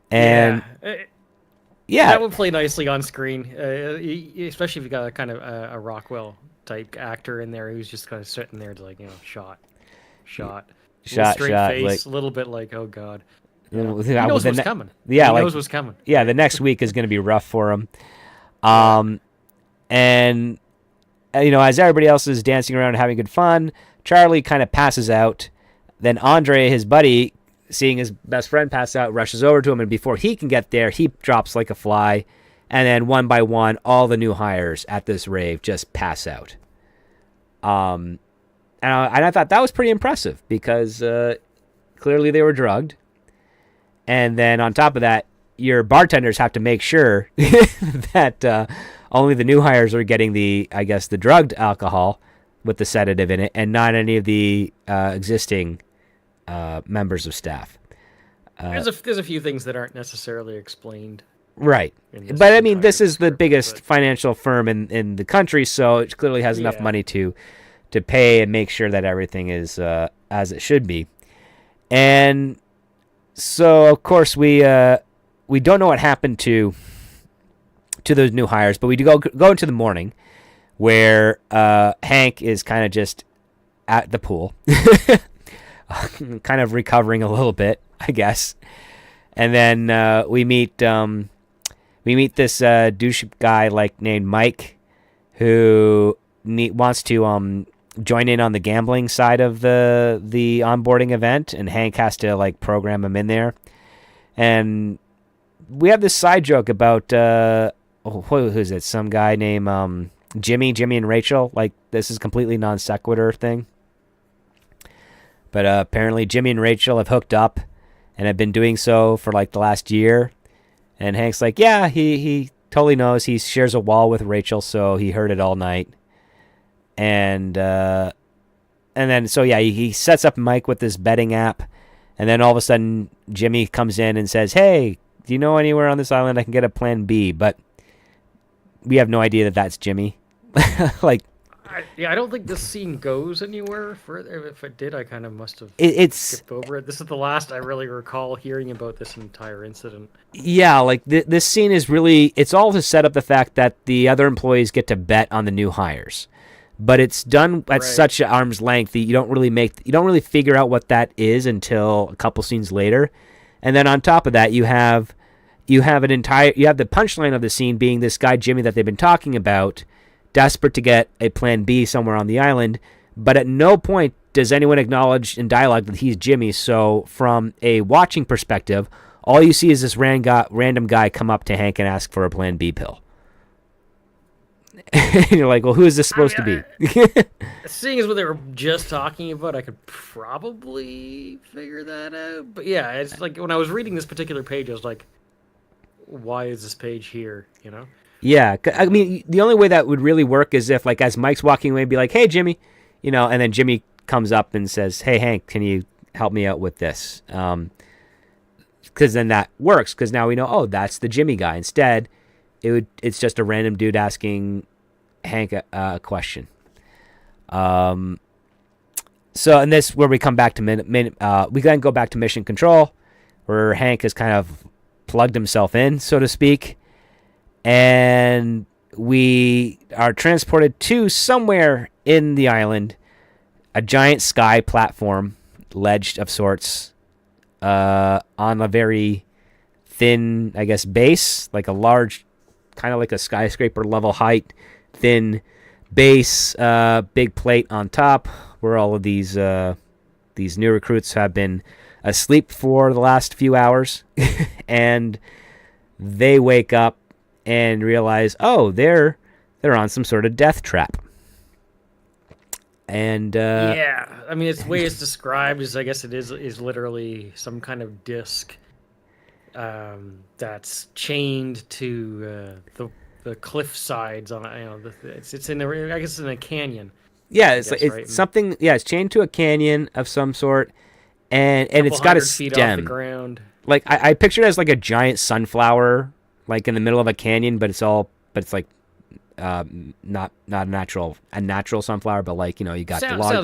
and that would play nicely on screen, especially if you got a kind of a Rockwell type actor in there who's just kind of sitting there, like, shot, Shot, straight shot, face, like, a little bit like, oh god, he he knows what's coming. Yeah, he knows what's coming. Yeah, the next week is going to be rough for him. And as everybody else is dancing around and having good fun, Charlie kind of passes out. Then Andre, his buddy, seeing his best friend pass out, rushes over to him, and before he can get there, he drops like a fly. And then one by one, all the new hires at this rave just pass out. And I thought that was pretty impressive because clearly they were drugged. And then on top of that, your bartenders have to make sure that only the new hires are getting the drugged alcohol with the sedative in it, and not any of the existing members of staff. There's a few things that aren't necessarily explained. Right. But I mean, this is the biggest financial firm in the country, so it clearly has enough money to pay and make sure that everything is as it should be. And so, of course, we don't know what happened to those new hires, but we do go into the morning where Hank is kind of just at the pool, kind of recovering a little bit, I guess. And then we meet this douche guy named Mike, who wants to join in on the gambling side of the onboarding event, and Hank has to program him in there. And we have this side joke about who's it? Some guy named Jimmy and Rachel. This is completely non sequitur thing. But apparently Jimmy and Rachel have hooked up and have been doing so for the last year. And Hank's like, yeah, he totally knows. He shares a wall with Rachel, so he heard it all night. And then so yeah, he sets up Mike with this betting app, and then all of a sudden Jimmy comes in and says, "Hey, do you know anywhere on this island I can get a plan B?" But we have no idea that that's Jimmy. I don't think this scene goes anywhere further. If it did, I kind of must have skipped over it. This is the last I really recall hearing about this entire incident. Yeah, this scene is really, it's all to set up the fact that the other employees get to bet on the new hires. But it's done at such an arm's length that you don't really figure out what that is until a couple scenes later. And then on top of that, you have the punchline of the scene being this guy Jimmy that they've been talking about, desperate to get a plan B somewhere on the island, but at no point does anyone acknowledge in dialogue that he's Jimmy. So from a watching perspective, all you see is this random guy come up to Hank and ask for a plan B pill. And you're like, well, who is this supposed to be? Seeing as what they were just talking about, I could probably figure that out. But yeah, it's when I was reading this particular page, I was like, why is this page here, Yeah, I mean, the only way that would really work is if, as Mike's walking away, be like, "Hey, Jimmy," and then Jimmy comes up and says, "Hey, Hank, can you help me out with this?" Because then that works, because now we know, oh, that's the Jimmy guy. Instead, it's just a random dude asking Hank a question. So, and this where we come back to we then go back to mission control, where Hank has kind of plugged himself in, so to speak. And we are transported to somewhere in the island, a giant sky platform, ledge of sorts, on a very thin, I guess, base, like a large, kind of like a skyscraper level height, thin base, big plate on top, where all of these new recruits have been asleep for the last few hours, and they wake up and realize, oh, they're on some sort of death trap. And yeah, I mean, the way it's described is, I guess it is literally some kind of disc that's chained to the cliff sides on it's in I guess in a canyon. Yeah, it's right? Something. Yeah, it's chained to a canyon of some sort, and it's got a stem. Feet off the ground. I pictured it as a giant sunflower, in the middle of a canyon, but it's not a natural sunflower, but you got the large,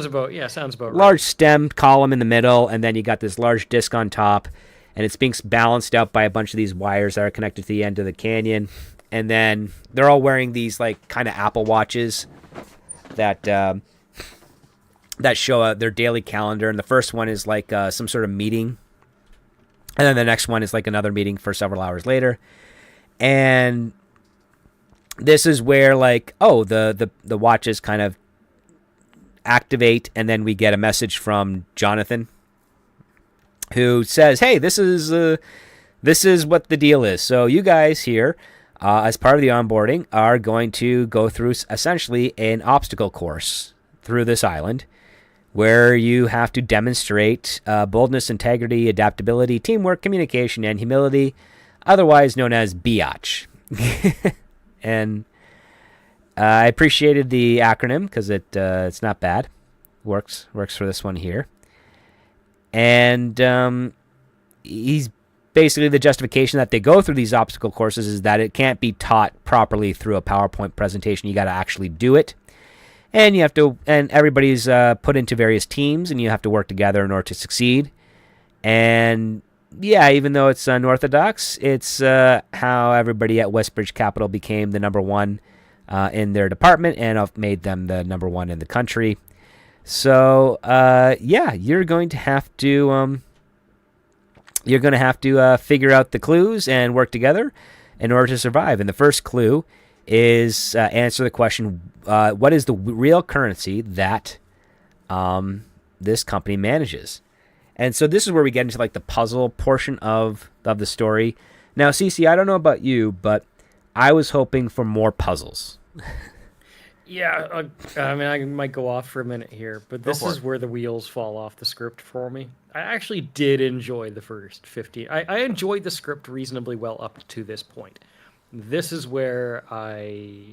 sounds about large right. stemmed column in the middle, and then you got this large disc on top, and it's being balanced out by a bunch of these wires that are connected to the end of the canyon, and then they're all wearing these kind of Apple watches, that show their daily calendar, and the first one is like some sort of meeting, and then the next one is like another meeting for several hours later. And this is where like, oh, the watches kind of activate, and then we get a message from Jonathan who says, hey, this is what the deal is. So you guys here, as part of the onboarding, are going to go through essentially an obstacle course through this island, where you have to demonstrate boldness, integrity, adaptability, teamwork, communication, and humility, otherwise known as biatch. And I appreciated the acronym because it's not bad. Works for this one here. And he's basically, the justification that they go through these obstacle courses is that it can't be taught properly through a PowerPoint presentation. You got to actually do it. And you have to, and everybody's put into various teams, and you have to work together in order to succeed. And yeah, even though it's unorthodox, it's how everybody at Westbridge Capital became the number one in their department, and have made them the number one in the country. So yeah, you're going to have to figure out the clues and work together in order to survive. And the first clue is answer the question, what is the real currency that this company manages? And so this is where we get into like the puzzle portion of the story. Now, Cece, I don't know about you, but I was hoping for more puzzles. Yeah, I mean, I might go off for a minute here, but this is where the wheels fall off the script for me. I actually did enjoy the first 15. I enjoyed the script reasonably well up to this point. This is where I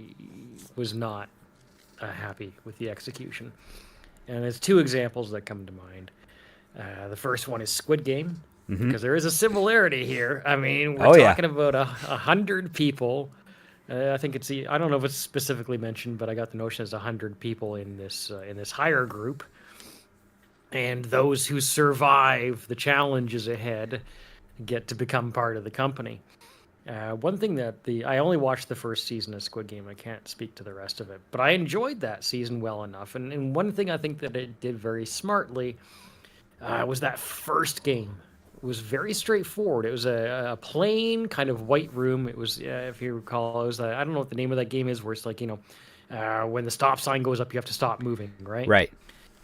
was not happy with the execution. And there's two examples that come to mind. The first one is Squid Game, because there is a similarity here. I mean, we're talking about 100 people. I think I don't know if it's specifically mentioned, but I got the notion as 100 people in this higher group. And those who survive the challenges ahead get to become part of the company. One thing that I only watched the first season of Squid Game. I can't speak to the rest of it, but I enjoyed that season well enough. And one thing I think that it did very smartly was that first game. It was very straightforward. It was a plain kind of white room. It was, if you recall, it was I don't know what the name of that game is, where it's like, when the stop sign goes up, you have to stop moving, right? Right.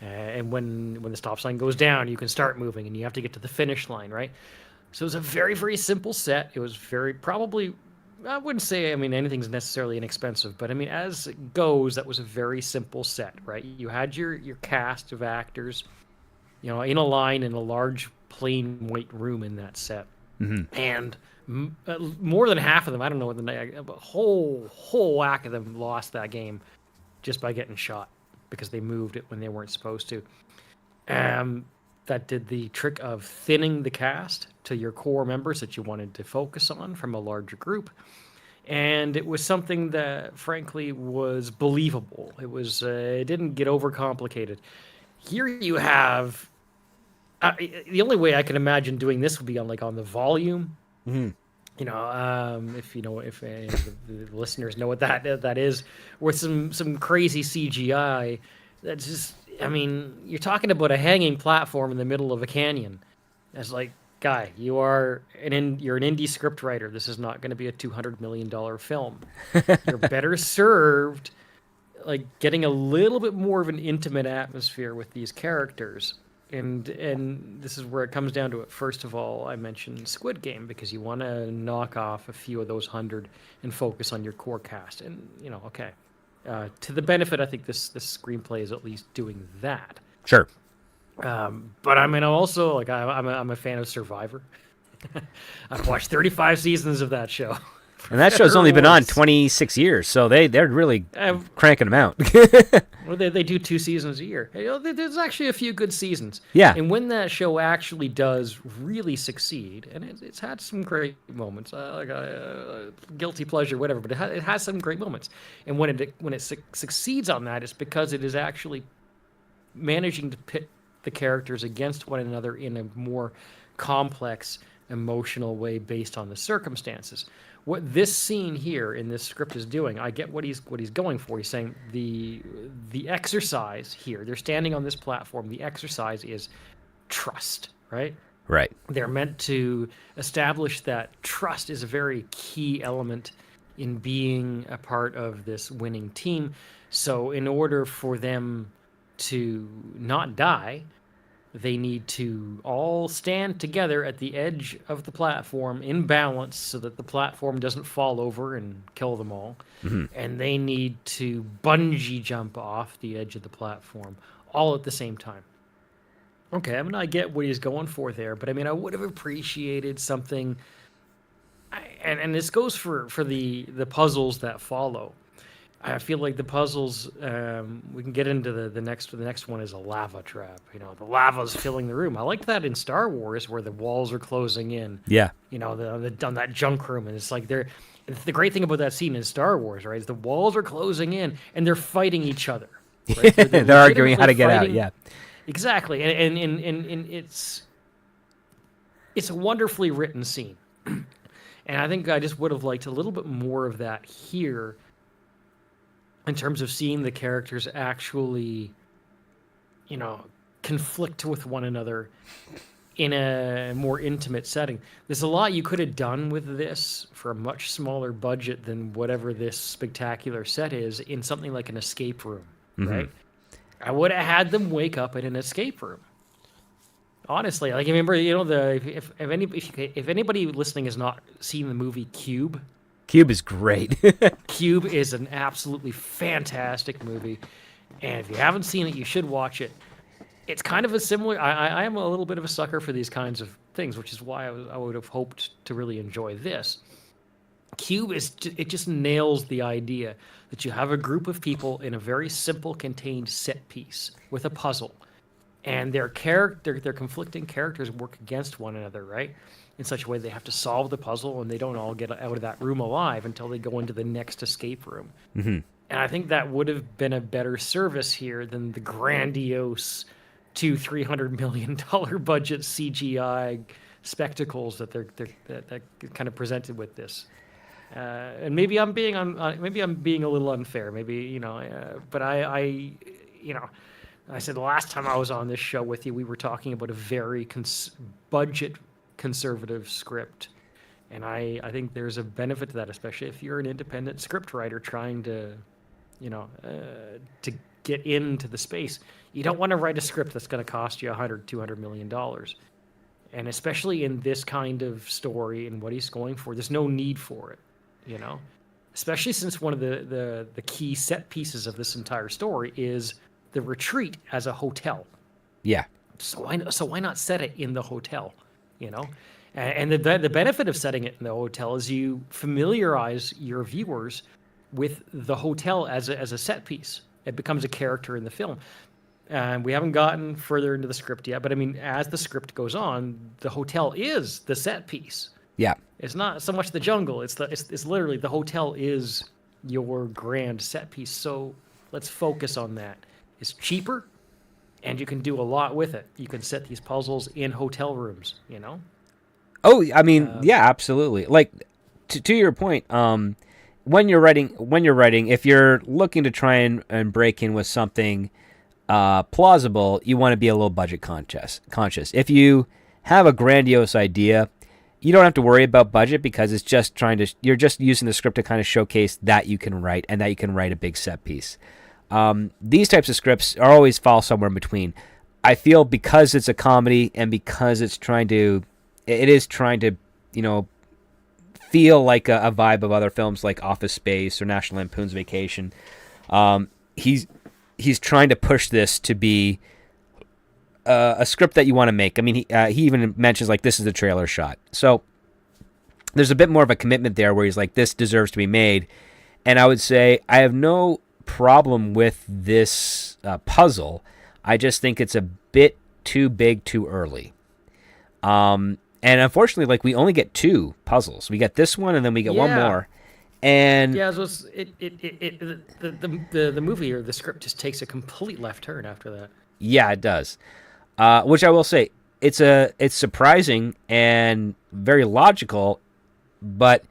And when the stop sign goes down, you can start moving, and you have to get to the finish line, right? So it was a very, very simple set. It was probably, I wouldn't say, I mean, anything's necessarily inexpensive, but I mean, as it goes, that was a very simple set, right? You had your cast of actors, in a line in a large plain white room in that set. And more than half of them, I don't know, a whole whack of them lost that game just by getting shot because they moved it when they weren't supposed to. That did the trick of thinning the cast to your core members that you wanted to focus on from a larger group. And it was something that, frankly, was believable. It didn't get overcomplicated. Here you have... the only way I can imagine doing this would be on the volume. If the listeners know what that is, with some crazy CGI. That's just, I mean, you're talking about a hanging platform in the middle of a canyon. It's like, guy, you're an indie script writer. This is not going to be a $200 million film. You're better served getting a little bit more of an intimate atmosphere with these characters. And this is where it comes down to it. First of all, I mentioned Squid Game because you want to knock off a few of those 100 and focus on your core cast. And, okay. To the benefit, I think this screenplay is at least doing that. Sure. But I mean, also, I'm a fan of Survivor. I've watched 35 seasons of that show. And that show's only been on 26 years, so they're really cranking them out. Well, they do 2 seasons a year. There's actually a few good seasons. Yeah. And when that show actually does really succeed, and it's had some great moments, guilty pleasure, whatever, but it has some great moments. And when it succeeds on that, it's because it is actually managing to pit the characters against one another in a more complex emotional way based on the circumstances. What this scene here in this script is doing, I get what he's going for. He's saying the exercise here, they're standing on this platform. The exercise is trust, right? Right. They're meant to establish that trust is a very key element in being a part of this winning team. So in order for them to not die, they need to all stand together at the edge of the platform in balance so that the platform doesn't fall over and kill them all. And they need to bungee jump off the edge of the platform all at the same time. Okay, I mean, I get what he's going for there, but I mean, I would have appreciated something, and this goes for the puzzles that follow. I feel like the puzzles, we can get into the next one is a lava trap. You know, the lava's filling the room. I like that in Star Wars where the walls are closing in. Yeah. You know, on that junk room, and it's like they're. The great thing about that scene in Star Wars, right, is the walls are closing in and they're fighting each other. Right? They're arguing how to get out. Yeah. Exactly, and it's a wonderfully written scene, and I think I just would have liked a little bit more of that here, in terms of seeing the characters actually, you know, conflict with one another in a more intimate setting. There's a lot you could have done with this for a much smaller budget than whatever this spectacular set is in something like an escape room, right? I would have had them wake up in an escape room. Honestly, like, remember, you know, if anybody listening has not seen the movie Cube, Cube is great. Cube is an absolutely fantastic movie, and if you haven't seen it, you should watch it. It's kind of a similar. I am a little bit of a sucker for these kinds of things, which is why I would have hoped to really enjoy this. Cube it just nails the idea that you have a group of people in a very simple, contained set piece with a puzzle, and their conflicting characters work against one another, right? In such a way they have to solve the puzzle, and they don't all get out of that room alive until they go into the next escape room. And I think that would have been a better service here than the grandiose $200-300 million budget CGI spectacles that that kind of presented with this. And maybe I'm being a little unfair. Maybe, you know, but I you know, I said the last time I was on this show with you, we were talking about a very budget conservative script, and I think there's a benefit to that, especially if you're an independent script writer trying to, you know, to get into the space. You don't want to write a script that's going to cost you $100-200 million. And especially in this kind of story and what he's going for, there's no need for it, you know? Especially since one of the key set pieces of this entire story is the retreat as a hotel. Yeah. So why not set it in the hotel, you know? And the benefit of setting it in the hotel is you familiarize your viewers with the hotel as a set piece. It becomes a character in the film. And we haven't gotten further into the script yet, but I mean, as the script goes on, the hotel is the set piece. Yeah. It's not so much the jungle. It's literally the hotel is your grand set piece. So let's focus on that. It's cheaper, and you can do a lot with it. You can set these puzzles in hotel rooms, you know? Oh, I mean, yeah, absolutely. Like, to your point, when you're writing, if you're looking to try and break in with something plausible, you want to be a little budget conscious. If you have a grandiose idea, you don't have to worry about budget because it's just you're just using the script to kind of showcase that you can write and that you can write a big set piece. These types of scripts always fall somewhere in between. I feel because it's a comedy and because it is trying to, you know, feel like a vibe of other films like Office Space or National Lampoon's Vacation. He's trying to push this to be a script that you want to make. I mean, he even mentions like this is the trailer shot. So there's a bit more of a commitment there where he's like, this deserves to be made. And I would say I have no problem with this puzzle. I just think it's a bit too big too early. And unfortunately, like we only get 2 puzzles. We get this one and then we get one more. And yeah, so the movie or the script just takes a complete left turn after that. Yeah, it does. Which I will say, it's surprising and very logical, but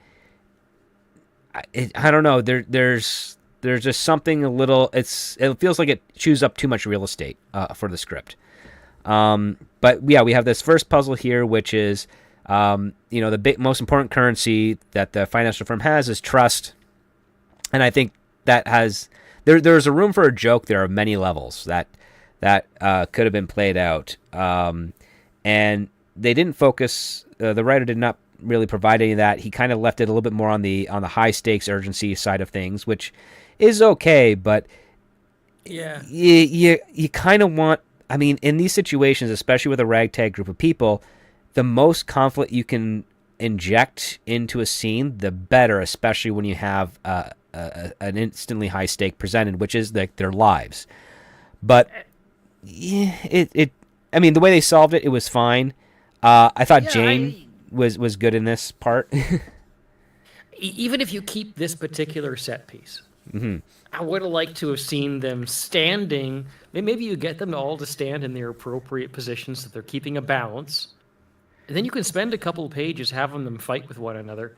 I don't know. There's just something a little. It feels like it chews up too much real estate for the script. But yeah, we have this first puzzle here, which is the most important currency that the financial firm has is trust, and I think that has there's a room for a joke. There are many levels that could have been played out, and they didn't focus. The writer did not really provide any of that. He kind of left it a little bit more on the high stakes urgency side of things, which is okay, but Yeah. you kind of want. I mean, in these situations, especially with a ragtag group of people, the most conflict you can inject into a scene, the better, especially when you have an instantly high stake presented, which is like their lives. But yeah, I mean, the way they solved it, it was fine. I thought Yeah, Jane was good in this part. even if you keep this particular set piece, Mm-hmm. I would have liked to have seen them standing. Maybe you get them all to stand in their appropriate positions so they're keeping a balance. And then you can spend a couple of pages having them fight with one another.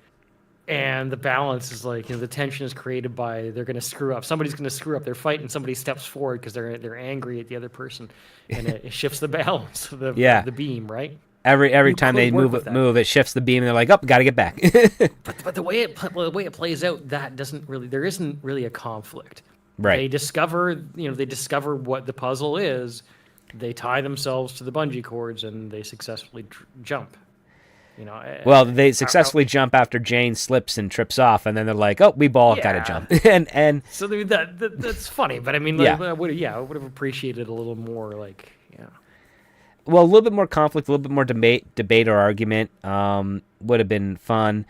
And the balance is like, the tension is created by they're going to screw up. Somebody's going to screw up their fight, and somebody steps forward because they're angry at the other person, and it shifts the balance of the beam, right? Every You time could they work with that. move, it shifts the beam, and they're like, "Oh, got to get back." But the way it plays out, there isn't really a conflict. Right. They discover what the puzzle is. They tie themselves to the bungee cords and they successfully jump. Well, they successfully jump after Jane slips and trips off, and then they're like, "Oh, we all got to Yeah. jump." and So that's funny, but I mean, Yeah. I would have appreciated a little more, like, well, a little bit more conflict, a little bit more debate or argument would have been fun.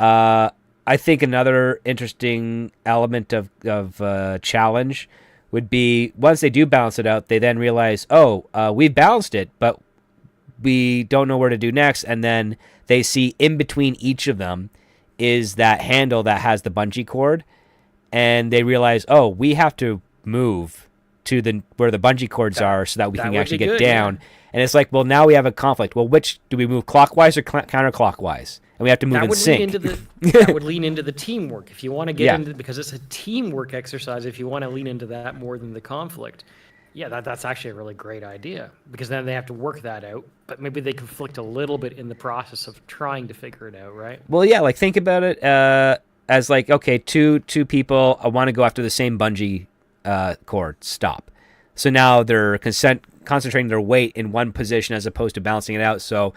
I think another interesting element of challenge would be once they do balance it out, they then realize, we balanced it, but we don't know where to do next. And then they see in between each of them is that handle that has the bungee cord, and they realize, we have to move to where the bungee cords are so that we that can would actually be get good, down. yeah. And it's like, well, now we have a conflict. Well, which do we move, clockwise or counterclockwise? And we have to move in sync. That would lean into the teamwork if you want to get Yeah. into, because it's a teamwork exercise. If you want to lean into that more than the conflict, that's actually a really great idea, because then they have to work that out. But maybe they conflict a little bit in the process of trying to figure it out, right? Well, yeah, like think about it as like, okay, two people want to go after the same bungee cord. Stop. So now they're concentrating their weight in one position as opposed to balancing it out. So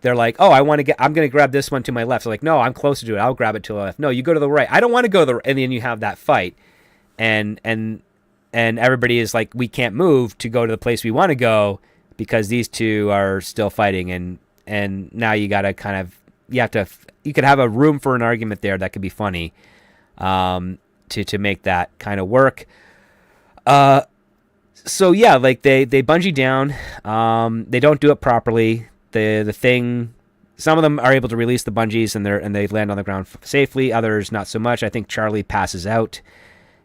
they're like, I'm going to grab this one to my left. So like, no, I'm closer to it. I'll grab it to the left. No, you go to the right. I don't want to go to the right. And then you have that fight. And everybody is like, we can't move to go to the place we want to go because these two are still fighting. And now you got to you could have a room for an argument there that could be funny to make that kind of work. So yeah, like they bungee down. They don't do it properly. Some of them are able to release the bungees and they land on the ground safely. Others not so much. I think Charlie passes out,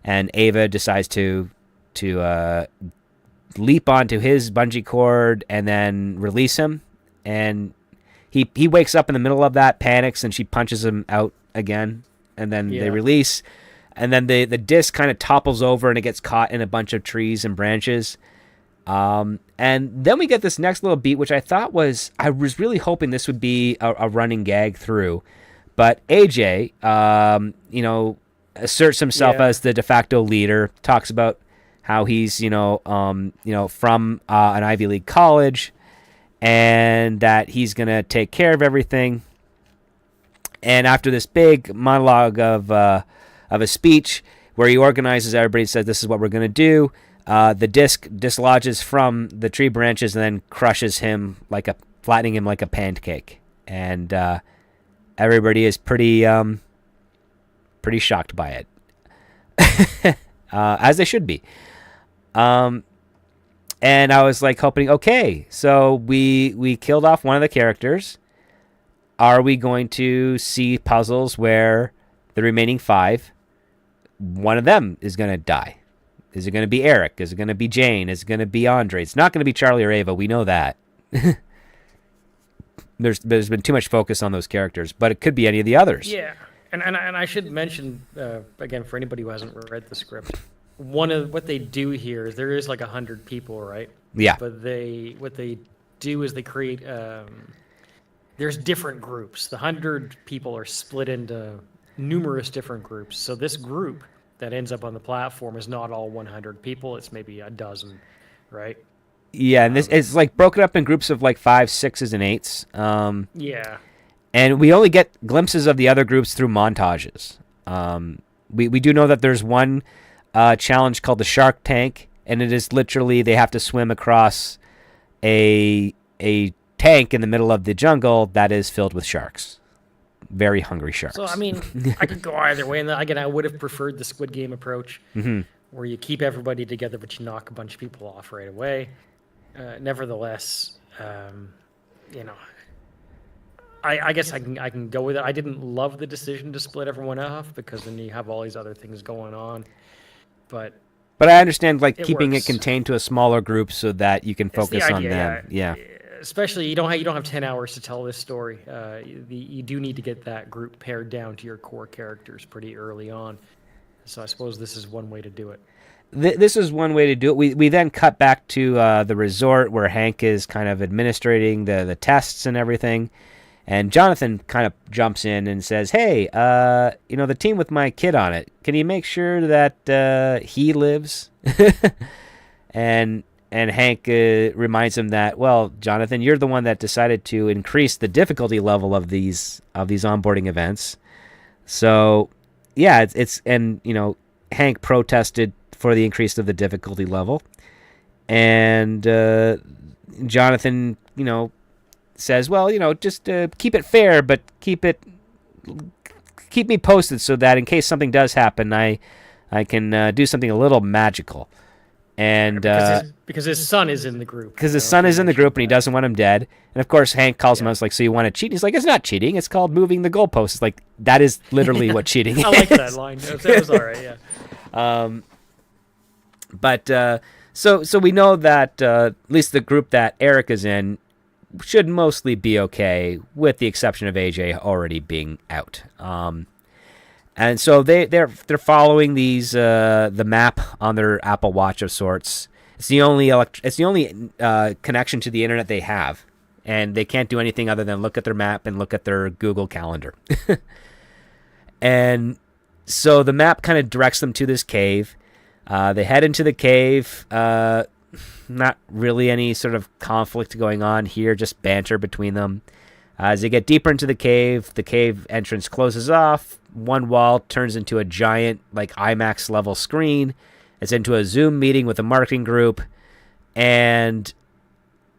and Ava decides to leap onto his bungee cord and then release him. And he wakes up in the middle of that, panics, and she punches him out again. And then they release. And then the disc kind of topples over and it gets caught in a bunch of trees and branches. And then we get this next little beat, which I was really hoping this would be a running gag through. But AJ, asserts himself as the de facto leader, talks about how he's, from an Ivy League college, and that he's going to take care of everything. And after this big monologue of a speech where he organizes everybody and says, this is what we're going to do, the disc dislodges from the tree branches and then crushes him flattening him like a pancake. And everybody is pretty shocked by it, as they should be. And I was like hoping, okay, so we killed off one of the characters. Are we going to see puzzles where the remaining 5, one of them is going to die? Is it going to be Eric? Is it going to be Jane? Is it going to be Andre? It's not going to be Charlie or Ava. We know that. there's been too much focus on those characters, but it could be any of the others. Yeah, and I should mention again for anybody who hasn't read the script, one of what they do here is there is like 100 people, right? Yeah. But what they do is they create there's different groups. The 100 people are split into numerous different groups. So this group that ends up on the platform is not all 100 people. It's maybe a dozen, right? Yeah, and this it's like broken up in groups of like 5, 6s, and 8s. Yeah. And we only get glimpses of the other groups through montages. We do know that there's one challenge called the Shark Tank, and it is literally they have to swim across a tank in the middle of the jungle that is filled with sharks. Very hungry sharks. So, I mean, I could go either way. And again, I would have preferred the Squid Game approach, where you keep everybody together, but you knock a bunch of people off right away. Nevertheless, I guess I can go with it. I didn't love the decision to split everyone off because then you have all these other things going on. But I understand like keeping works. it contained to a smaller group so that you can focus the on idea, them. Yeah. Especially you don't have 10 hours to tell this story. You do need to get that group pared down to your core characters pretty early on. So I suppose this is one way to do it. This is one way to do it. We then cut back to the resort where Hank is kind of administrating the tests and everything. And Jonathan kind of jumps in and says, hey, the team with my kid on it, can you make sure that he lives? And Hank reminds him that, well, Jonathan, you're the one that decided to increase the difficulty level of these onboarding events. So, yeah, Hank protested for the increase of the difficulty level. And Jonathan, says, well, just keep it fair, but keep me posted so that in case something does happen, I can do something a little magical. And because his son is in the group. Because his son is in the group and he doesn't want him dead. And of course, Hank calls him out. It's like, so you want to cheat? He's like, it's not cheating. It's called moving the goalposts. It's like, that is literally what cheating is. I like that line. That was all right, yeah. So we know that at least the group that Eric is in should mostly be okay, with the exception of AJ already being out. And so they're following the map on their Apple Watch of sorts. It's the only connection to the internet they have, and they can't do anything other than look at their map and look at their Google Calendar. And so the map kind of directs them to this cave. They head into the cave. Not really any sort of conflict going on here, just banter between them. As they get deeper into the cave entrance closes off. One wall turns into a giant, like IMAX level screen. It's into a Zoom meeting with a marketing group, and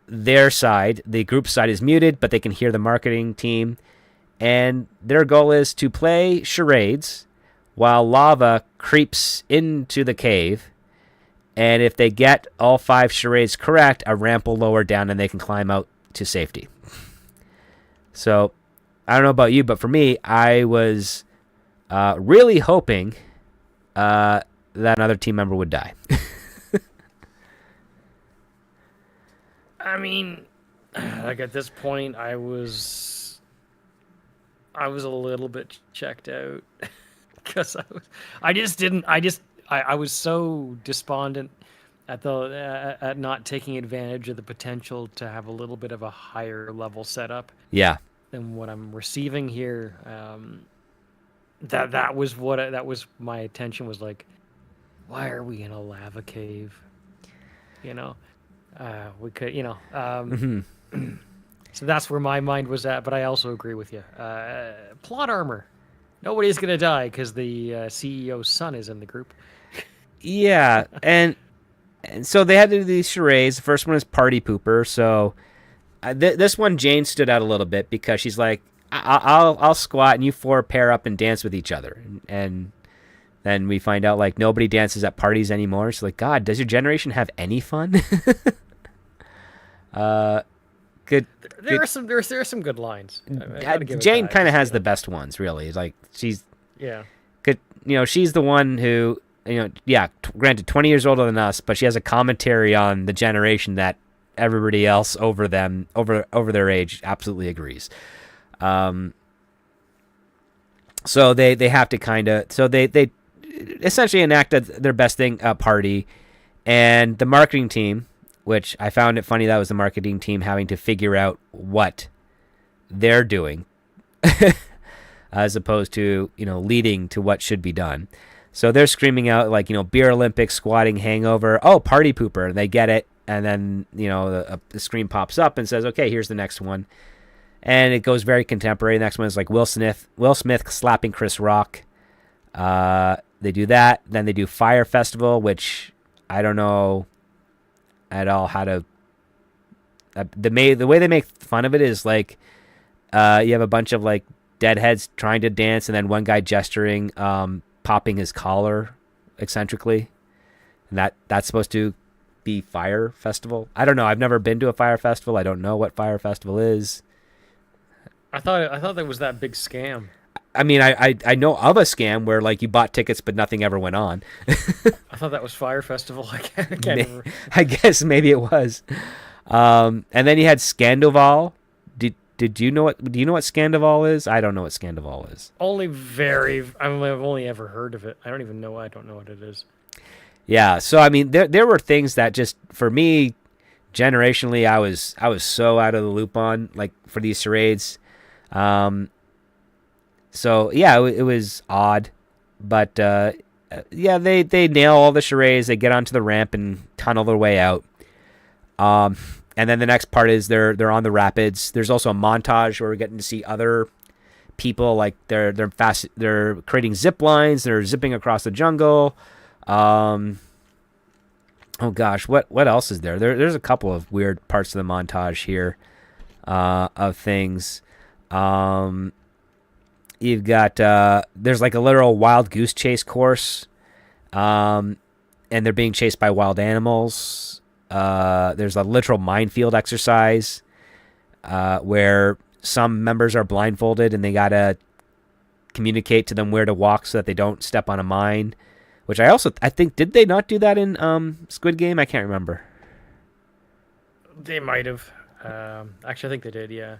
their side, the group side, is muted, but they can hear the marketing team, and their goal is to play charades while lava creeps into the cave. And if they get all 5 charades correct, a ramp will lower down and they can climb out to safety. So, I don't know about you, but for me, I was really hoping that another team member would die. I mean, like at this point, I was a little bit checked out because I was so despondent at not taking advantage of the potential to have a little bit of a higher level setup. Yeah. Than what I'm receiving here. That was my attention was like, why are we in a lava cave? We could, So that's where my mind was at. But I also agree with you. Plot armor. Nobody's gonna die because the CEO's son is in the group. Yeah, and so they had to do these charades. The first one is Party Pooper. So this one, Jane stood out a little bit because she's like, I'll squat and you 4 pair up and dance with each other. And then we find out like nobody dances at parties anymore. So like, God, does your generation have any fun? Good. There are some good lines. Jane kind of has the best ones, really. Like she's good. She's the one who. Granted, 20 years older than us, but she has a commentary on the generation that everybody else over them, over their age, absolutely agrees. So they have to kind of, so they essentially enact their best thing party, and the marketing team, which I found it funny that was the marketing team having to figure out what they're doing as opposed to, leading to what should be done. So they're screaming out like, beer Olympics, squatting, hangover, oh, party pooper. And they get it. And then, the screen pops up and says, okay, here's the next one. And it goes very contemporary. The next one is like Will Smith slapping Chris Rock. They do that. Then they do Fire Festival, which I don't know at all how to. The way they make fun of it is like you have a bunch of like deadheads trying to dance, and then one guy gesturing, popping his collar eccentrically, and that's supposed to be Fire Festival. I don't know. I've never been to a Fire Festival. I don't know what Fire Festival is. I thought that was that big scam. I mean, I know of a scam where like you bought tickets but nothing ever went on. I thought that was Fire Festival. I can't remember. I guess maybe it was. And then you had Scandoval. Do you know what Scandoval is? I don't know what Scandoval is. I've only ever heard of it. I don't know what it is. Yeah, so I mean, there were things that just for me, generationally, I was so out of the loop on, like, for these charades. So yeah, it was odd, but yeah, they nail all the charades. They get onto the ramp and tunnel their way out. And then the next part is they're on the rapids. There's also a montage where we're getting to see other people, like they're creating zip lines. They're zipping across the jungle. Oh gosh, what else is there? There's a couple of weird parts of the montage here of things. You've got there's like a literal wild goose chase course, and they're being chased by wild animals. There's a literal minefield exercise where some members are blindfolded and they gotta communicate to them where to walk so that they don't step on a mine. Which I think, did they not do that in Squid Game? I can't remember. They might have. Actually, I think they did, yeah.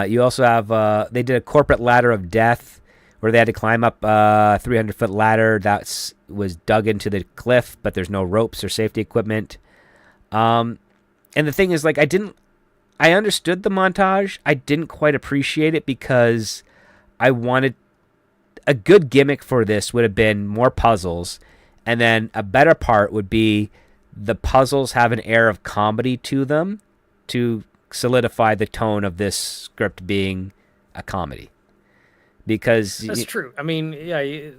You also have, they did a corporate ladder of death where they had to climb up a 300-foot ladder that was dug into the cliff, but there's no ropes or safety equipment. And the thing is, like, I understood the montage. I didn't quite appreciate it because I wanted a good gimmick for this would have been more puzzles, and then a better part would be the puzzles have an air of comedy to them to solidify the tone of this script being a comedy. Because that's true. I mean, yeah,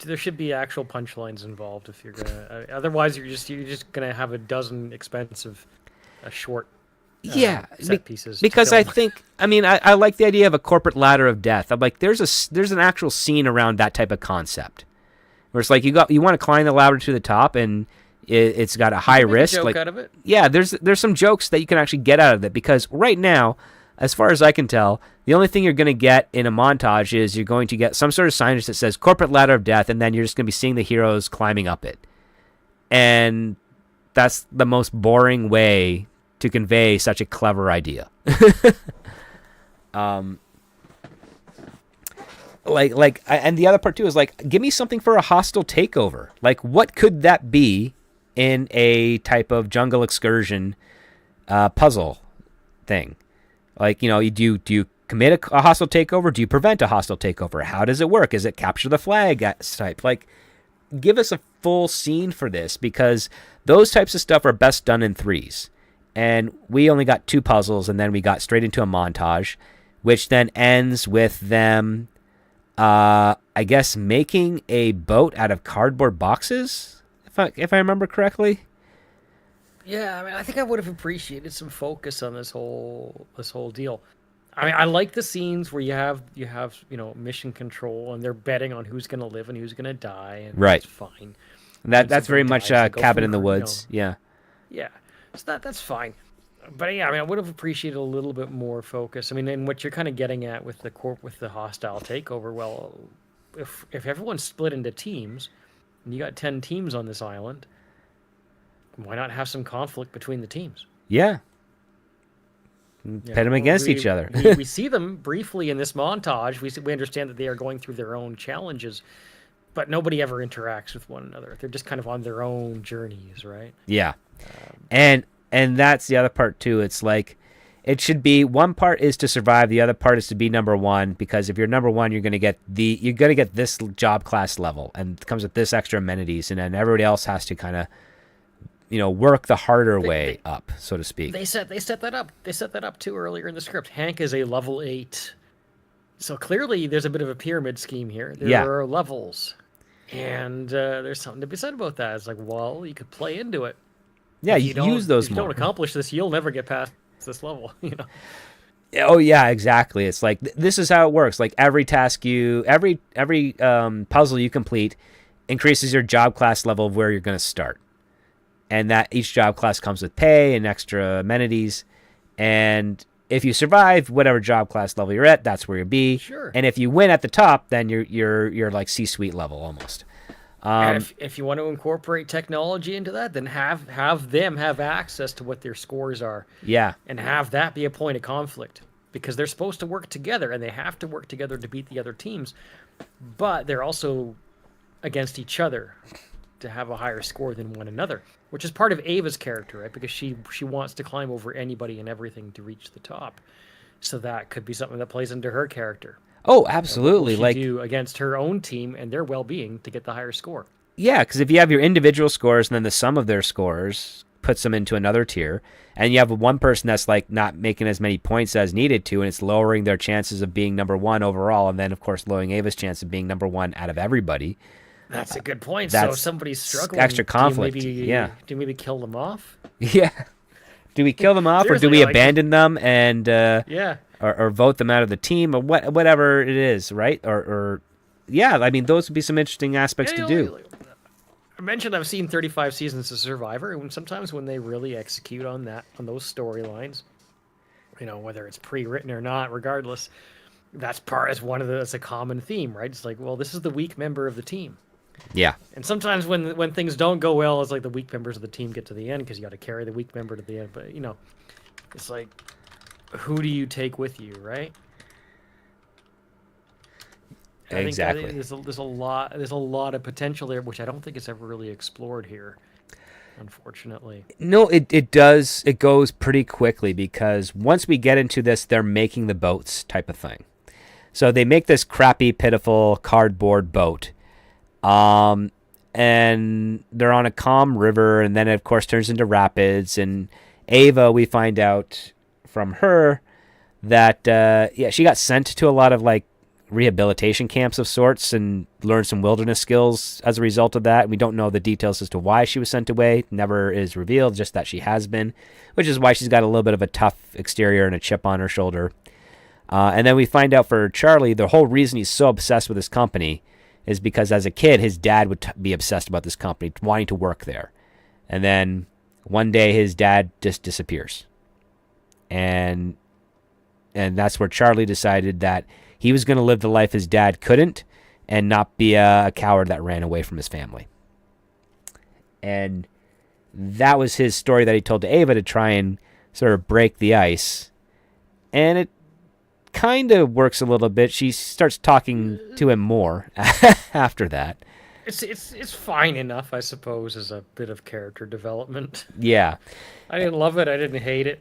there should be actual punchlines involved if you're gonna. Otherwise, you're just gonna have a dozen expensive, short. Set pieces. Because I think, I mean, I like the idea of a corporate ladder of death. I'm like, there's an actual scene around that type of concept, where it's like you want to climb the ladder to the top, and it's got a high risk. Joke like, out of it. Yeah, there's some jokes that you can actually get out of it, because right now, as far as I can tell, the only thing you're going to get in a montage is you're going to get some sort of signage that says corporate ladder of death, and then you're just going to be seeing the heroes climbing up it, and that's the most boring way to convey such a clever idea. And the other part too is like, give me something for a hostile takeover. Like, what could that be in a type of jungle excursion puzzle thing? Like, do you commit a hostile takeover? Do you prevent a hostile takeover? How does it work? Is it capture the flag type? Like, give us a full scene for this, because those types of stuff are best done in threes. And we only got 2 puzzles, and then we got straight into a montage, which then ends with them, I guess, making a boat out of cardboard boxes, if I remember correctly. Yeah, I mean, I think I would have appreciated some focus on this whole deal. I mean, I like the scenes where you have mission control, and they're betting on who's going to live and who's going to die, and right. That's fine. That's very much Cabin in the Woods. Yeah. Yeah. So that's fine. But yeah, I mean, I would have appreciated a little bit more focus. I mean, and what you're kind of getting at with the hostile takeover, well, if everyone's split into teams, and you got 10 teams on this island, why not have some conflict between the teams? Yeah. You Pit them know, against each other. we see them briefly in this montage. We understand that they are going through their own challenges, but nobody ever interacts with one another. They're just kind of on their own journeys, right? Yeah. And that's the other part too. It's like it should be one part is to survive, the other part is to be number one, because if you're number one, you're going to get this job class level, and it comes with this extra amenities, and then everybody else has to kind of work the harder way up, so to speak. They set that up. They set that up too earlier in the script. Hank is a level 8. So clearly there's a bit of a pyramid scheme here. There are levels. And there's something to be said about that. It's like, well, you could play into it. Yeah, you use those if you more. don't accomplish this, you'll never get past this level, Oh yeah, exactly. It's like this is how it works. Like every task every puzzle you complete increases your job class level of where you're going to start. And that each job class comes with pay and extra amenities. And if you survive whatever job class level you're at, that's where you'll be. Sure. And if you win at the top, then you're like C-suite level almost. And if you want to incorporate technology into that, then have them have access to what their scores are. Yeah. And have that be a point of conflict, because they're supposed to work together, and they have to work together to beat the other teams. But they're also against each other to have a higher score than one another, which is part of Ava's character, right? Because she wants to climb over anybody and everything to reach the top. So that could be something that plays into her character. Oh, absolutely. What will she do against her own team and their well-being to get the higher score? Yeah, because if you have your individual scores and then the sum of their scores puts them into another tier, and you have one person that's like not making as many points as needed to, and it's lowering their chances of being number one overall, and then of course lowering Ava's chance of being number one out of everybody. That's a good point. That's so if somebody's struggling, extra conflict. Do you maybe kill them off? Yeah. Do we kill them off, or do we abandon them and or vote them out of the team, or whatever it is, right? Or yeah, I mean, those would be some interesting aspects to do. I mentioned I've seen 35 seasons of Survivor, and sometimes when they really execute on those storylines, whether it's pre-written or not, regardless, that's a common theme, right? It's like, well, this is the weak member of the team. Yeah. And sometimes when things don't go well, it's like the weak members of the team get to the end because you got to carry the weak member to the end. But it's like, who do you take with you, right? Exactly. I think there's a lot of potential there, which I don't think is ever really explored here, unfortunately. No, it does. It goes pretty quickly, because once we get into this, they're making the boats type of thing. So they make this crappy, pitiful cardboard boat. And they're on a calm river, and then it, of course, turns into rapids. And Ava, we find out from her that, she got sent to a lot of, like, rehabilitation camps of sorts and learned some wilderness skills as a result of that. We don't know the details as to why she was sent away. Never is revealed, just that she has been, which is why she's got a little bit of a tough exterior and a chip on her shoulder. And then we find out for Charlie, the whole reason he's so obsessed with this company is because as a kid, his dad would be obsessed about this company, wanting to work there. And then one day his dad just disappears. And that's where Charlie decided that he was going to live the life his dad couldn't and not be a coward that ran away from his family. And that was his story that he told to Ava to try and sort of break the ice. And it kind of works a little bit. She starts talking to him more after that. It's fine enough, I suppose, as a bit of character development. Yeah. I didn't love it. I didn't hate it.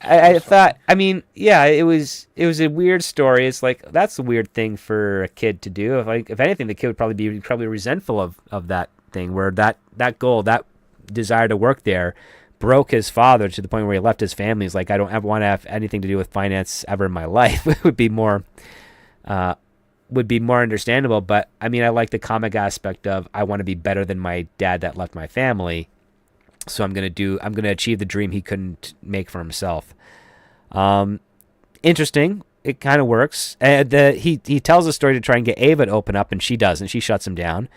I thought, I mean, yeah, it was a weird story. It's like, that's a weird thing for a kid to do. If anything, the kid would probably be resentful of that thing, where that goal, that desire to work there broke his father to the point where he left his family. He's like, I don't ever want to have anything to do with finance ever in my life. It would be more understandable. But I mean, I like the comic aspect of, I want to be better than my dad that left my family. So I'm going to achieve the dream he couldn't make for himself. Interesting. It kind of works. He tells a story to try and get Ava to open up, and she doesn't. She shuts him down.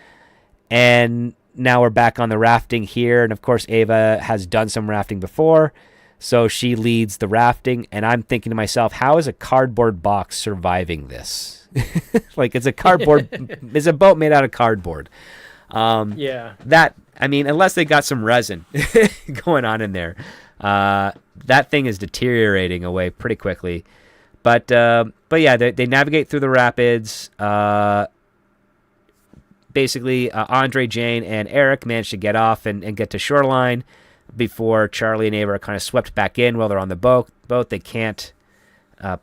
And now we're back on the rafting here. And of course, Ava has done some rafting before, so she leads the rafting. And I'm thinking to myself, how is a cardboard box surviving this? Like, it's a boat made out of cardboard. Yeah. That, I mean, unless they got some resin going on in there, that thing is deteriorating away pretty quickly. But yeah, they navigate through the rapids. Basically, Andre, Jane, and Eric manage to get off and get to shoreline before Charlie and Ava are kind of swept back in while they're on the boat. They can't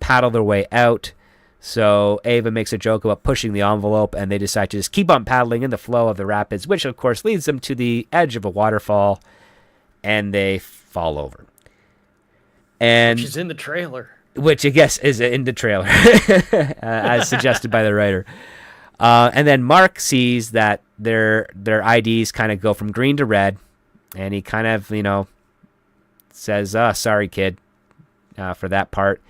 paddle their way out. So Ava makes a joke about pushing the envelope, and they decide to just keep on paddling in the flow of the rapids, which, of course, leads them to the edge of a waterfall, and they fall over. And Which is in the trailer. Which, I guess, is in the trailer, as suggested by the writer. And then Mark sees that their IDs kind of go from green to red, and he kind of, says, sorry, kid, for that part.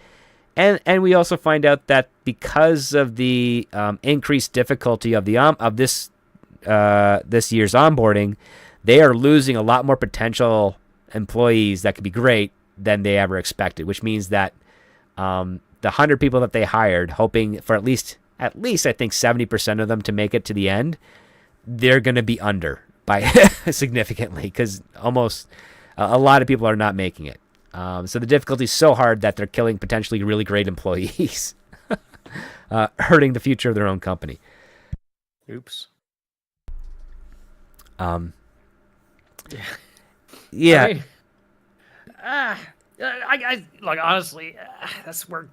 And we also find out that because of the increased difficulty of this year's onboarding, they are losing a lot more potential employees that could be great than they ever expected, which means that the 100 people that they hired, hoping for at least I think 70% of them to make it to the end, they're going to be under by significantly, because almost a lot of people are not making it. So the difficulty is so hard that they're killing potentially really great employees, hurting the future of their own company. Oops. Yeah. I mean, I like, honestly, that's where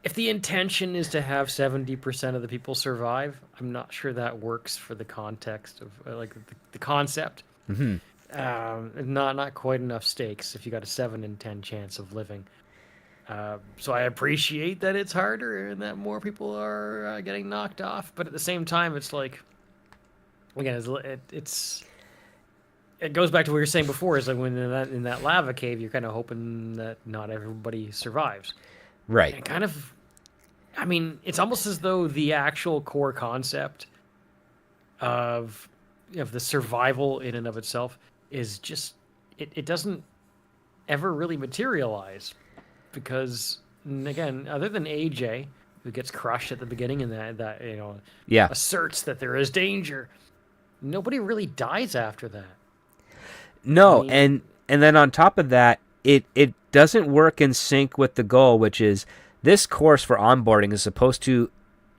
if the intention is to have 70% of the people survive, I'm not sure that works for the context of the concept. Mm-hmm. Not quite enough stakes if you got a 7 in 10 chance of living. So I appreciate that it's harder and that more people are getting knocked off, but at the same time, it's like, again, it goes back to what you were saying before. Is like when in that lava cave, you're kind of hoping that not everybody survives. Right. And kind of, I mean, it's almost as though the actual core concept of the survival in and of itself is just it doesn't ever really materialize, because again, other than AJ, who gets crushed at the beginning and that asserts that there is danger, nobody really dies after that. No, I mean, and then on top of that, it doesn't work in sync with the goal, which is this course for onboarding is supposed to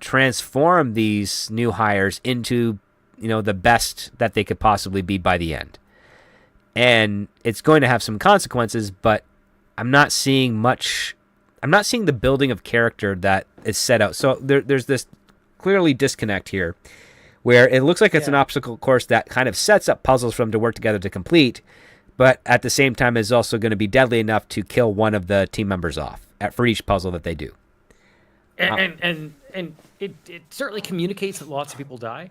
transform these new hires into the best that they could possibly be by the end. And it's going to have some consequences, but I'm not seeing the building of character that is set out. So there's this clearly disconnect here, where it looks like it's an obstacle course that kind of sets up puzzles for them to work together to complete, but at the same time is also going to be deadly enough to kill one of the team members off for each puzzle that they do. And it certainly communicates that lots of people die.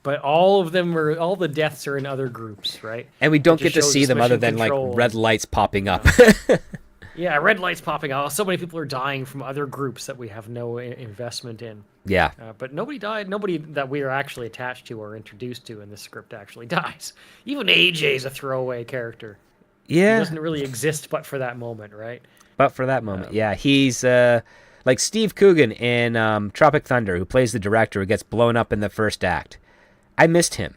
But all the deaths are in other groups, right? And we don't get to see them other than like red lights popping up. Yeah, red lights popping out. So many people are dying from other groups that we have no investment in. Yeah. But nobody died. Nobody that we are actually attached to or introduced to in this script actually dies. Even AJ's a throwaway character. Yeah. He doesn't really exist but for that moment, right? But for that moment, yeah. He's like Steve Coogan in Tropic Thunder, who plays the director who gets blown up in the first act. I missed him.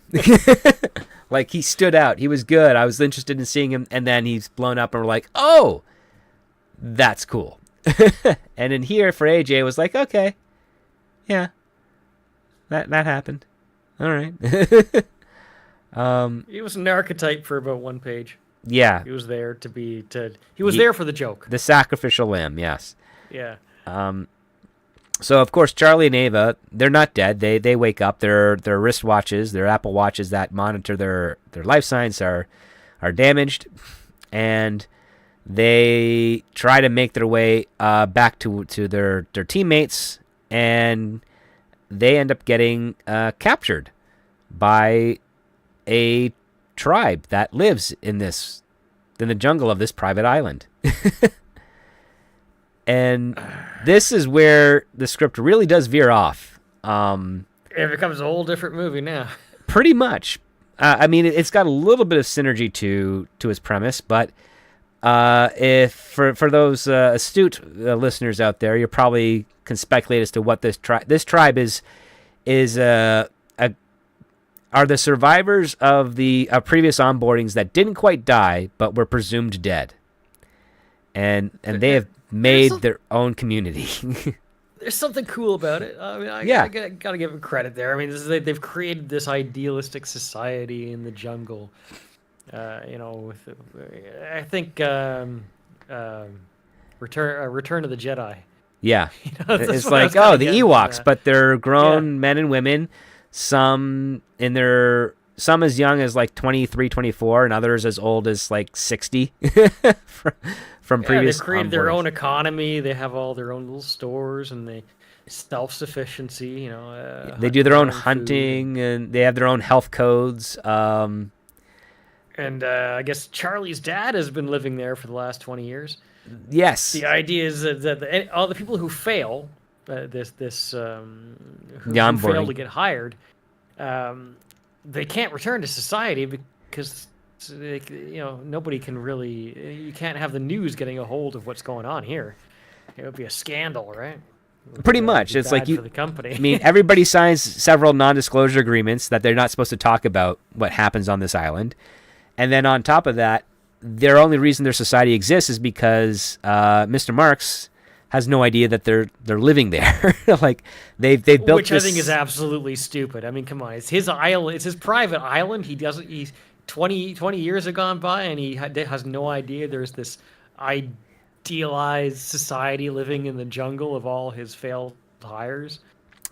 Like, he stood out. He was good. I was interested in seeing him, and then he's blown up, and we're like, oh, that's cool. And in here, for AJ, it was like, okay, yeah, that happened. All right. He was an archetype for about one page. Yeah. He was there he was there for the joke. The sacrificial lamb, yes. Yeah. So, of course, Charlie and Ava, they're not dead. They wake up. Their wristwatches, their Apple Watches that monitor their life signs are damaged, and they try to make their way back to their teammates, and they end up getting captured by a tribe that lives in the jungle of this private island. And this is where the script really does veer off. It becomes a whole different movie now. Pretty much. I mean, it's got a little bit of synergy to its premise, but if for those astute listeners out there, you probably can speculate as to what this tribe is a are the survivors of the previous onboardings that didn't quite die but were presumed dead, and they have made their own community. There's something cool about it. I mean, I gotta give them credit there. I mean, they've created this idealistic society in the jungle. I think Return of the Jedi. Yeah, it's like, the Ewoks, that. but they're grown men and women. Some as young as like 23, 24, and others as old as like 60 from previous. They've created their own economy. They have all their own little stores, and they self-sufficiency. They do their own hunting, and they have their own health codes. And I guess Charlie's dad has been living there for the last 20 years. Yes. The idea is that all the people who fail, who fail to get hired, they can't return to society because nobody can really. You can't have the news getting a hold of what's going on here. It would be a scandal, right? Pretty much. It's like for the company. I mean, everybody signs several non-disclosure agreements that they're not supposed to talk about what happens on this island, and then on top of that, their only reason their society exists is because Mr. Marks has no idea that they're living there. Like they've built, which I think is absolutely stupid. I mean, come on, it's his island. It's his private island. He's 20 years have gone by, and he has no idea there's this idealized society living in the jungle of all his failed hires.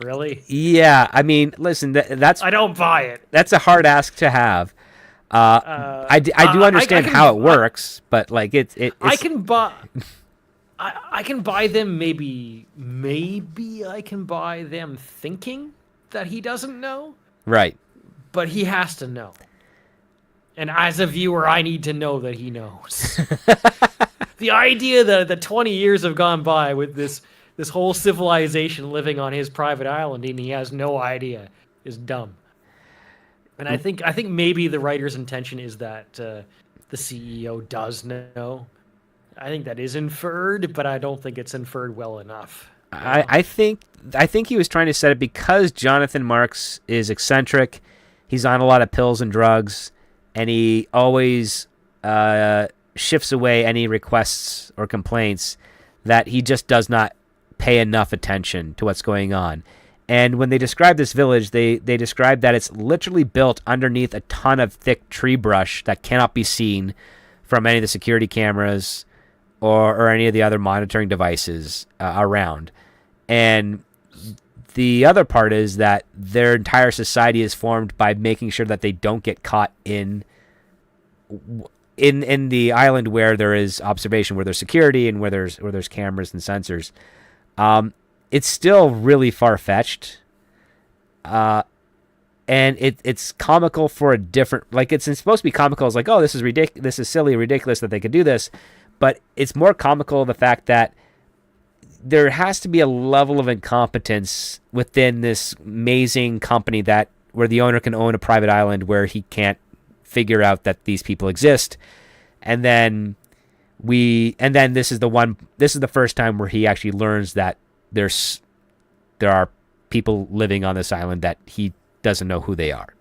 Really? Yeah. I mean, listen, that's I don't buy it. That's a hard ask to have. I do understand how it works, but like it's. I can buy them. Maybe I can buy them thinking that he doesn't know. Right. But he has to know. And as a viewer, I need to know that he knows. The idea that the 20 years have gone by with this whole civilization living on his private island and he has no idea is dumb. And I think maybe the writer's intention is that the CEO does know. I think that is inferred, but I don't think it's inferred well enough. I think he was trying to set it because Jonathan Marks is eccentric. He's on a lot of pills and drugs, and he always shifts away any requests or complaints that he just does not pay enough attention to what's going on. And when they describe this village, they describe that it's literally built underneath a ton of thick tree brush that cannot be seen from any of the security cameras or any of the other monitoring devices around. And the other part is that their entire society is formed by making sure that they don't get caught in the island where there is observation, where there's security, and where there's cameras and sensors. It's still really far-fetched, and it's comical for a different. Like it's supposed to be comical. It's like, oh, this is ridiculous. This is silly, ridiculous that they could do this, but it's more comical the fact that there has to be a level of incompetence within this amazing company where the owner can own a private island where he can't figure out that these people exist, and then this is the first time where he actually learns that there are people living on this island that he doesn't know who they are.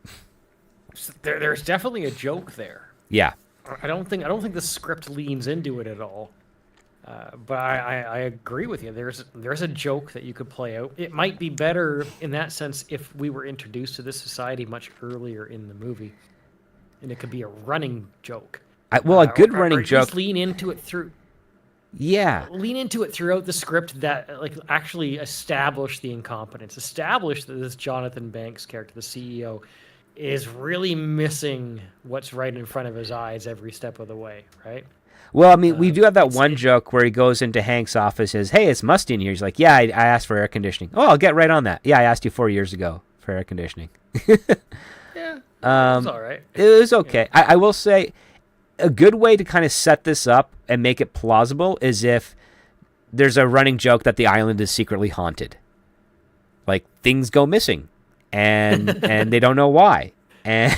There's definitely a joke there. Yeah. I don't think the script leans into it at all. But I agree with you. There's a joke that you could play out. It might be better in that sense if we were introduced to this society much earlier in the movie, and it could be a running joke. A good running joke. Just lean into it through. Yeah. Lean into it throughout the script that actually establish the incompetence, establish that this Jonathan Banks character, the CEO, is really missing what's right in front of his eyes every step of the way, right? Well, I mean, we do have that one joke where he goes into Hank's office and says, hey, it's musty in here. He's like, yeah, I asked for air conditioning. Oh, I'll get right on that. Yeah, I asked you 4 years ago for air conditioning. Yeah, it was all right. It was okay. Yeah. I will say a good way to kind of set this up and make it plausible is if there's a running joke that the island is secretly haunted. Like, things go missing, and they don't know why. And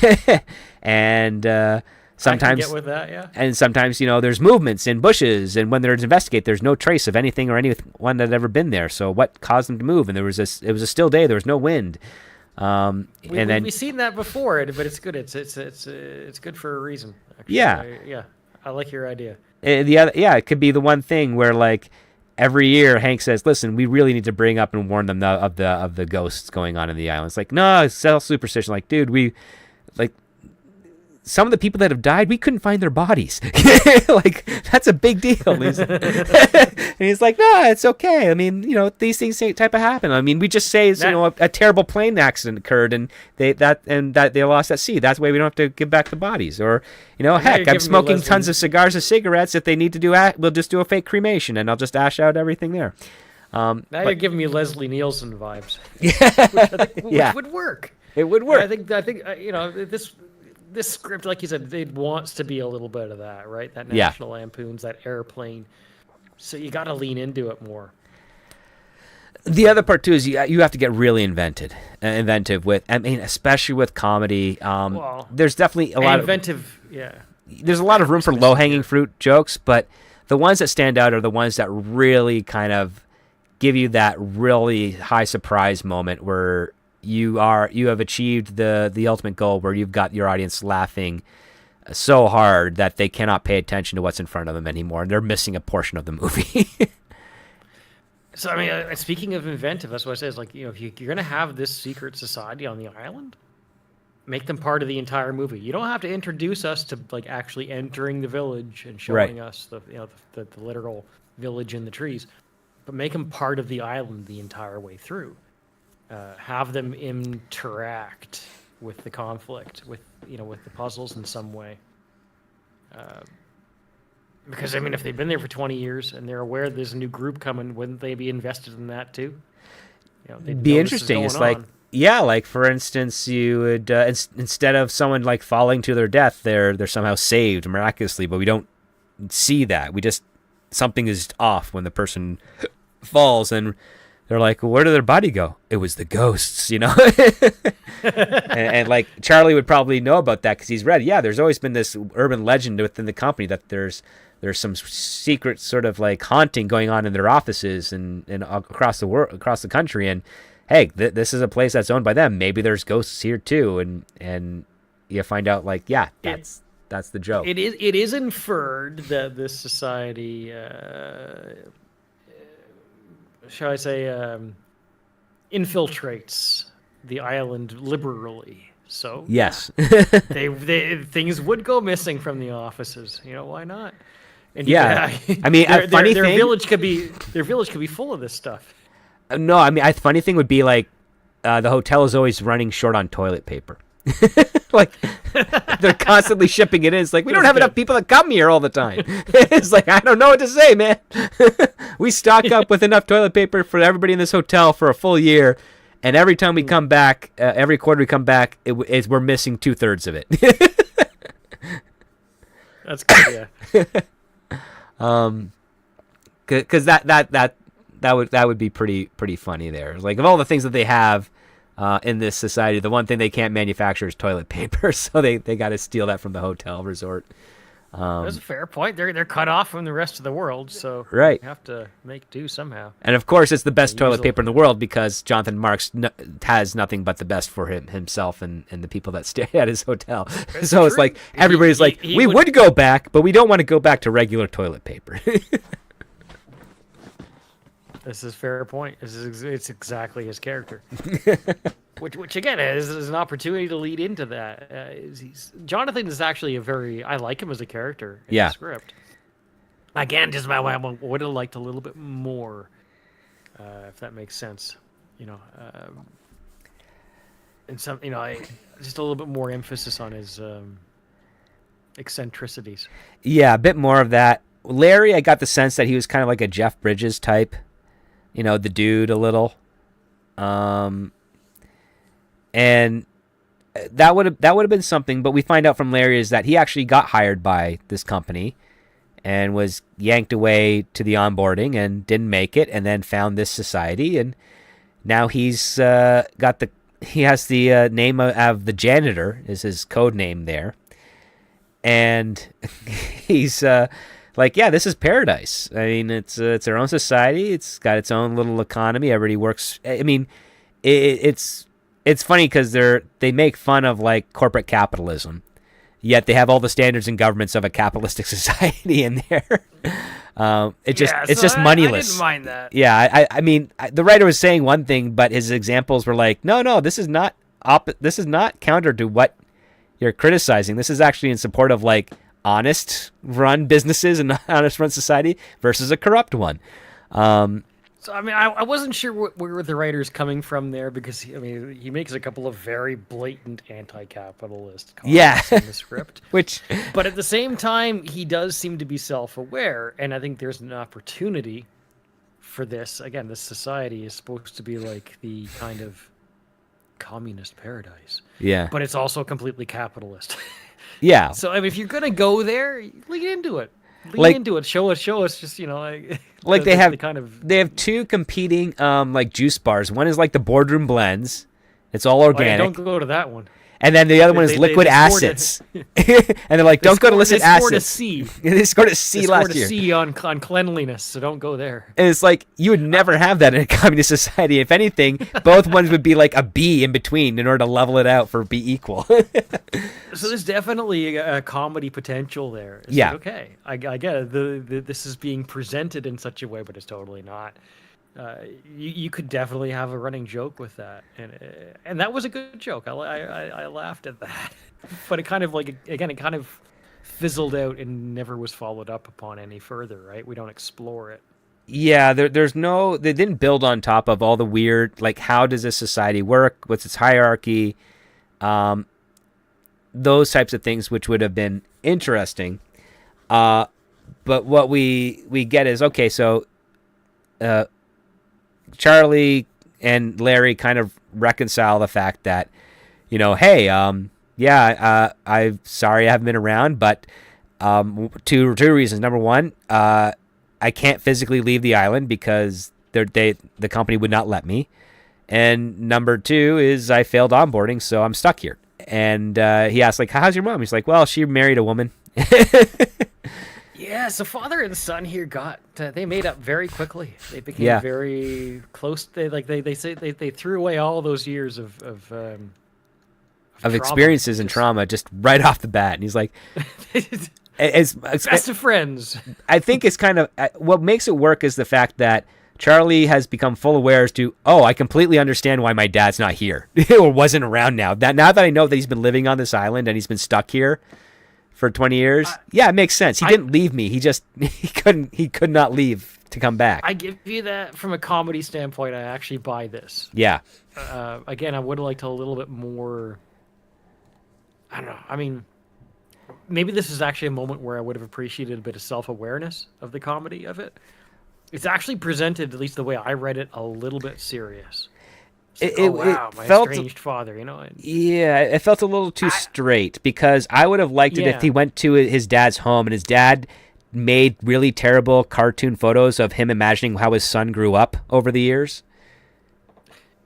sometimes I can get with that, yeah. And sometimes, there's movements in bushes, and when they're to investigate, there's no trace of anything or anyone that had ever been there. So what caused them to move? And it was a still day. There was no wind. And then We've seen that before, but it's good. It's good for a reason. Actually. yeah, I like your idea. the other, yeah, it could be the one thing where like every year Hank says, "Listen, we really need to bring up and warn them of the ghosts going on in the island." It's like, no, it's self superstition. Like, dude, we like some of the people that have died, we couldn't find their bodies. Like, that's a big deal. And he's like, no, it's okay. I mean, these things type of happen. I mean, we just say, a terrible plane accident occurred and they lost at sea. That's why we don't have to give back the bodies. Or, heck, I'm smoking tons of cigars and cigarettes. If they need to we'll just do a fake cremation and I'll just ash out everything there. You're giving me Leslie Nielsen vibes. Which would work. It would work. I think this script, like you said, it wants to be a little bit of that, right? That National Lampoon's, that airplane. So you got to lean into it more. The other part too is you have to get really inventive with. I mean, especially with comedy. There's definitely a lot inventive. Yeah. There's a lot of room for low-hanging fruit jokes, but the ones that stand out are the ones that really kind of give you that really high surprise moment where you have achieved the ultimate goal, where you've got your audience laughing so hard that they cannot pay attention to what's in front of them anymore, and they're missing a portion of the movie. So, I mean, speaking of inventive, that's what I say. Is like, if you're going to have this secret society on the island, make them part of the entire movie. You don't have to introduce us to like actually entering the village and showing us the literal village in the trees, but make them part of the island the entire way through. Have them interact with the conflict, with the puzzles in some way. Because I mean, if they've been there for 20 years and they're aware there's a new group coming, wouldn't they be invested in that too? It'd be interesting. It's like, like for instance, you would instead of someone like falling to their death, they're somehow saved miraculously, but we don't see that. We just something is off when the person falls and. They're like, well, where did their body go? It was the ghosts, and like Charlie would probably know about that because he's read. Yeah, there's always been this urban legend within the company that there's some secret sort of like haunting going on in their offices and across the world, across the country. And hey, this is a place that's owned by them. Maybe there's ghosts here too. And you find out like, that's the joke. It is inferred that this society. Shall I say, infiltrates the island liberally. So yes, they things would go missing from the offices. Why not? And I mean, a funny their thing. Village could be full of this stuff. No, I mean, a funny thing would be like the hotel is always running short on toilet paper. Like they're constantly shipping it in. It's like we don't have enough people that come here all the time. It's like I don't know what to say, man. We stock up with enough toilet paper for everybody in this hotel for a full year, and every time we come back, every quarter we come back, we're missing 2/3 of it. That's good, yeah. Because that would be pretty funny there. Like of all the things that they have. In this society, the one thing they can't manufacture is toilet paper, so they got to steal that from the hotel resort. That's a fair point. They're cut off from the rest of the world, so right. You have to make do somehow. And of course, it's the best toilet paper in the world because Jonathan Marks has nothing but the best for himself and the people that stay at his hotel. That's so true. It's like everybody's like, we would go back, but we don't want to go back to regular toilet paper. This is a fair point. It's exactly his character, which again is an opportunity to lead into that. Jonathan is actually I like him as a character in the script. Again, just I would have liked a little bit more, if that makes sense. And some, just a little bit more emphasis on his eccentricities. Yeah, a bit more of that. Larry, I got the sense that he was kind of like a Jeff Bridges type. The dude a little, and that would have been something. But we find out from Larry is that he actually got hired by this company, and was yanked away to the onboarding and didn't make it, and then found this society, and now he's he has the name of the janitor is his code name there, and he's. Like, yeah, this is paradise. I mean, it's their own society. It's got its own little economy. Everybody works. I mean, it's it's funny because they make fun of like corporate capitalism, yet they have all the standards and governments of a capitalistic society in there. It's just moneyless. I didn't mind that. Yeah, I mean, the writer was saying one thing, but his examples were like, no, this is not counter to what you're criticizing. This is actually in support of like honest run businesses and honest run society versus a corrupt one. So I mean, I wasn't sure where the writer's coming from there, because he makes a couple of very blatant anti-capitalist comments in the script. But at the same time, he does seem to be self-aware, and I think there's an opportunity for this. Again, this society is supposed to be like the kind of communist paradise. Yeah. But it's also completely capitalist. Yeah. So I mean, if you're gonna go there, lean into it. Lean into it. Show us. Just like they have two competing like juice bars. One is like the Boardroom Blends. It's all organic. Don't go to that one. And then the other one is liquid acids. And they're like, don't go to illicit acids. They scored a C last year. They scored a C on cleanliness, so don't go there. And it's like, you would never have that in a communist society. If anything, both ones would be like a B in between in order to level it out for be equal. So there's definitely a comedy potential there. It's yeah. Like, okay, I get it. This is being presented in such a way, but it's totally not. You could definitely have a running joke with that, and that was a good joke. I laughed at that, but it kind of fizzled out and never was followed up upon any further. Right? We don't explore it. Yeah, they didn't build on top of all the weird, like, how does this society work? What's its hierarchy? Those types of things, which would have been interesting. But what we get is, okay, so Charlie and Larry kind of reconcile the fact that, hey, I'm sorry I haven't been around, but two reasons. Number one, I can't physically leave the island because the company would not let me. And number two is I failed onboarding, so I'm stuck here. And he asked, like, how's your mom? He's like, well, she married a woman. Yeah, so father and son here they made up very quickly. They became very close. They say they threw away all those years of experiences and trauma just right off the bat. And he's like, it's best of friends. I think it's kind of what makes it work is the fact that Charlie has become full aware as to, I completely understand why my dad's not here or wasn't around now. Now that I know that he's been living on this island and he's been stuck here for 20 years. It makes sense. He didn't leave me. He could not leave to come back. I give you that from a comedy standpoint. I actually buy this. Yeah. Again, I would have liked a little bit more. I don't know. I mean, maybe this is actually a moment where I would have appreciated a bit of self-awareness of the comedy of it. It's actually presented, at least the way I read it, a little bit serious. My estranged father, Yeah, it felt a little too straight, because I would have liked it if he went to his dad's home and his dad made really terrible cartoon photos of him imagining how his son grew up over the years.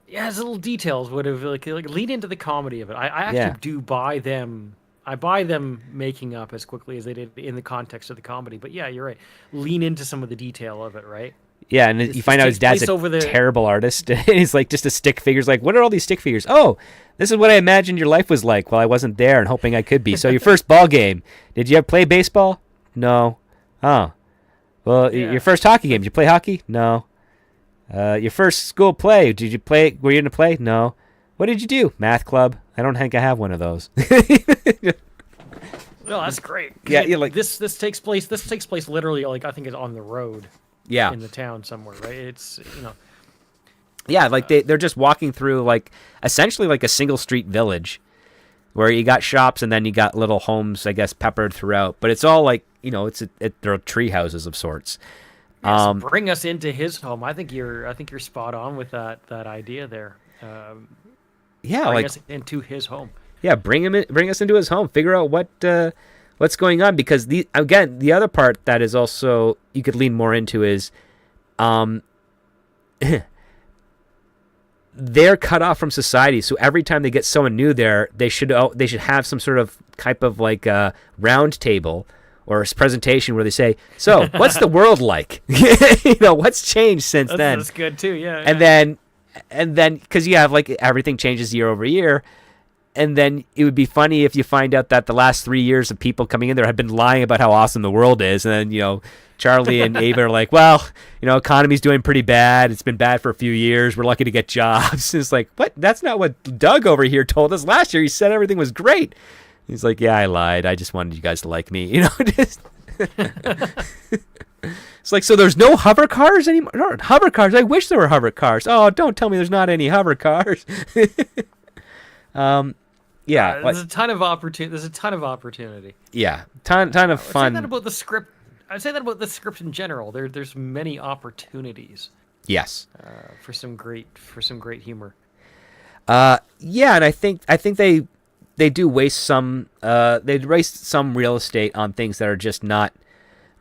Yeah, his little details would have like lead into the comedy of it. I actually do buy them. I buy them making up as quickly as they did in the context of the comedy. But yeah, you're right. Lean into some of the detail of it, right? Yeah, and you find out his dad's a terrible artist. And he's like just a stick figures. Like, what are all these stick figures? Oh, this is what I imagined your life was like while I wasn't there and hoping I could be. So your first ball game, did you ever play baseball? No. Oh. Well, your first hockey game, did you play hockey? No. Your first school play, were you going to play? No. What did you do? Math club. I don't think I have one of those. No, that's great. Yeah, like this takes place literally, like, I think it's on the road. Yeah. In the town somewhere, right? It's, Yeah, like they're just walking through like essentially like a single street village where you got shops and then you got little homes, I guess, peppered throughout. But it's all like, they're tree houses of sorts. So bring us into his home. I think you're spot on with that idea there. Bring us into his home. Yeah, bring us into his home. Figure out what's going on, because the other part that is also you could lean more into is they're cut off from society. So every time they get someone new there, they should have some sort of type of like a round table or a presentation where they say, so what's the world like? What's changed since then? That's good too. Yeah. And then And then, because you have like everything changes year over year, and then it would be funny if you find out that the last 3 years of people coming in there have been lying about how awesome the world is, and then Charlie and Ava are like, well, economy's doing pretty bad. It's been bad for a few years. We're lucky to get jobs. It's like, what? That's not what Doug over here told us last year. He said everything was great. He's like, yeah, I lied. I just wanted you guys to like me. Just. It's like, so there's no hover cars anymore? No, hover cars? I wish there were hover cars. Oh, don't tell me there's not any hover cars. Yeah. There's a ton of opportunity. Yeah. Ton of fun. I'd say that about the script. I'd say that about the script in general. There's many opportunities. Yes. For some great humor. Yeah, and I think they do waste some real estate on things that are just not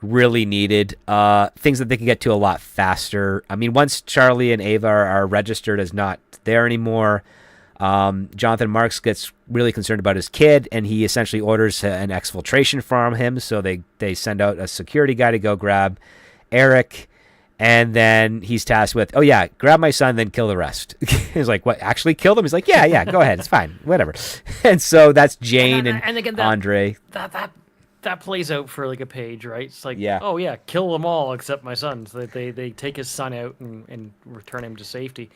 really needed, things that they can get to a lot faster. I mean, once Charlie and Ava are registered as not there anymore, Jonathan Marks gets really concerned about his kid, and he essentially orders an exfiltration from him. So they send out a security guy to go grab Eric, and then he's tasked with, oh yeah, grab my son, then kill the rest. He's like, what, actually kill them? He's like, yeah, go ahead, it's fine, whatever. And so that's Jane and again, Andre. That plays out for like a page, right? It's like, yeah. Oh yeah, kill them all except my son. So they take his son out and return him to safety.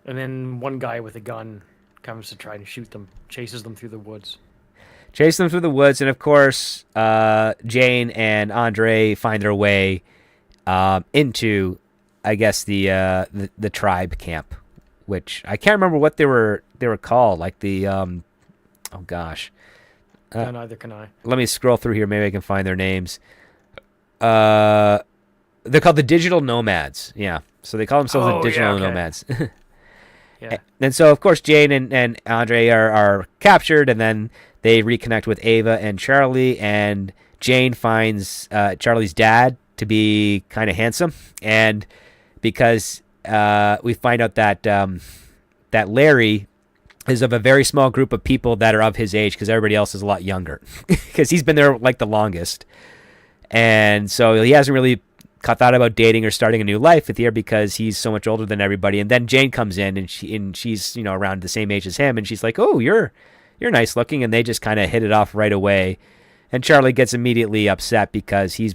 And then one guy with a gun comes to try and shoot them, chases them through the woods. And of course, Jane and Andre find their way into, I guess, the tribe camp, which I can't remember what they were called. Like the oh gosh. Neither can I. Let me scroll through here. Maybe I can find their names. They're called the Digital Nomads. Yeah. So they call themselves the Digital Nomads. Yeah. And so, of course, Jane and Andre are captured, and then they reconnect with Ava and Charlie, and Jane finds Charlie's dad to be kind of handsome, and because we find out that that Larry is of a very small group of people that are of his age, because everybody else is a lot younger, because he's been there like the longest, and so he hasn't really thought about dating or starting a new life with here because he's so much older than everybody. And then Jane comes in, and she's around the same age as him, and she's like, oh, you're nice looking, and they just kind of hit it off right away. And Charlie gets immediately upset because he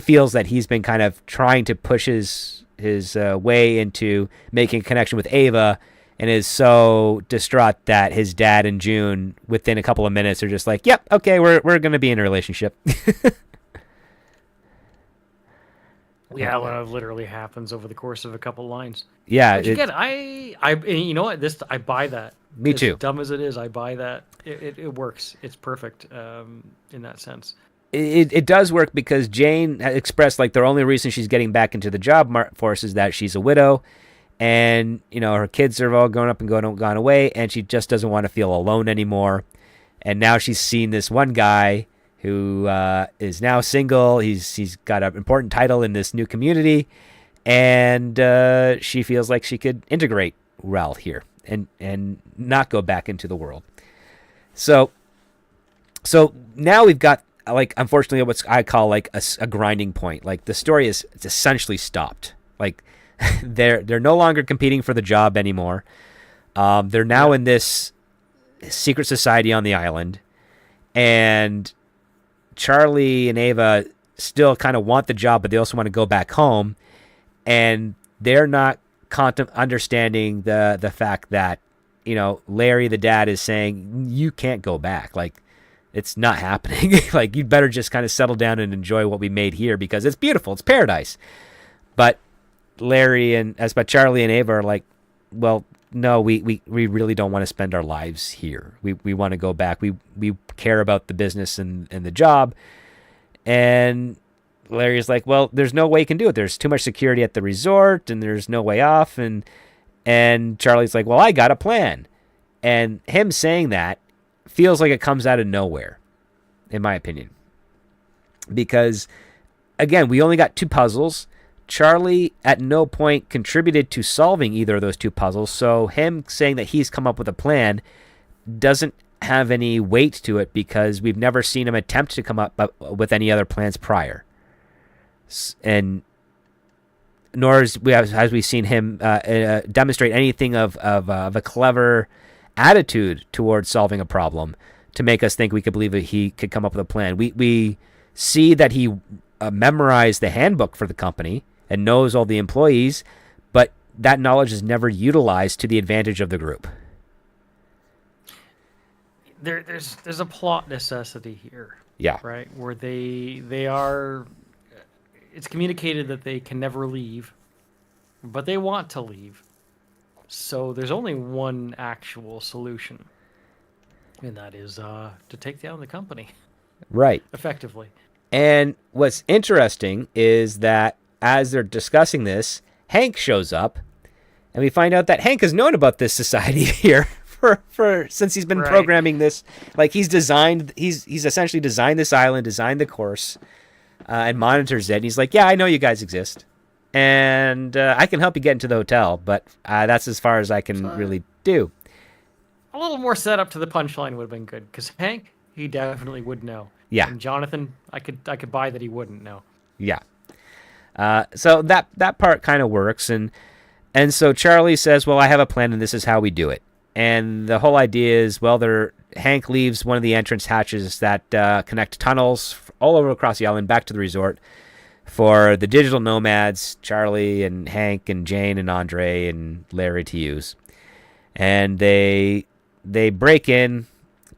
feels that he's been kind of trying to push his way into making a connection with Ava, and is so distraught that his dad and June, within a couple of minutes, are just like, yep, okay, we're going to be in a relationship. Yeah, well, it literally happens over the course of a couple lines. Yeah. Which again, you know what? I buy that. Me too. As dumb as it is, I buy that. It works. It's perfect in that sense. It does work because Jane expressed like the only reason she's getting back into the job force is that she's a widow, and her kids are all grown up and gone away, and she just doesn't want to feel alone anymore. And now she's seen this one guy who is now single. He's got an important title in this new community, and she feels like she could integrate well here and not go back into the world. So now we've got, like, unfortunately, what I call like a grinding point. Like the story it's essentially stopped. Like they're no longer competing for the job anymore. They're now in this secret society on the island, and Charlie and Ava still kind of want the job, but they also want to go back home, and they're not understanding the fact that Larry, the dad, is saying you can't go back. Like, it's not happening. Like, you'd better just kind of settle down and enjoy what we made here because it's beautiful, it's paradise. But Charlie and Ava are like, well, no, we really don't want to spend our lives here. We want to go back. We care about the business and the job. And Larry's like, well, there's no way you can do it. There's too much security at the resort, and there's no way off. And Charlie's like, well, I got a plan. And him saying that feels like it comes out of nowhere, in my opinion. Because, again, we only got 2 puzzles. Charlie at no point contributed to solving either of those 2 puzzles, so him saying that he's come up with a plan doesn't have any weight to it because we've never seen him attempt to come up with any other plans prior. And nor has we seen him demonstrate anything of a clever attitude towards solving a problem to make us think we could believe that he could come up with a plan. We see that he memorized the handbook for the company and knows all the employees, but that knowledge is never utilized to the advantage of the group. There's a plot necessity here. Yeah. Right, where they are. It's communicated that they can never leave, but they want to leave. So there's only one actual solution, and that is to take down the company. Right. Effectively. And what's interesting is that as they're discussing this, Hank shows up, and we find out that Hank has known about this society here for since he's been programming this. Like he's essentially designed this island, designed the course, and monitors it. And he's like, yeah, I know you guys exist, and I can help you get into the hotel, but that's as far as I can really do. A little more setup to the punchline would have been good, because Hank, he definitely would know. Yeah. And Jonathan, I could buy that he wouldn't know. Yeah. So that part kind of works, and so Charlie says, well, I have a plan, and this is how we do it. And the whole idea is, well, Hank leaves one of the entrance hatches that connect tunnels all over across the island back to the resort for the digital nomads, Charlie and Hank and Jane and Andre and Larry to use. And they break in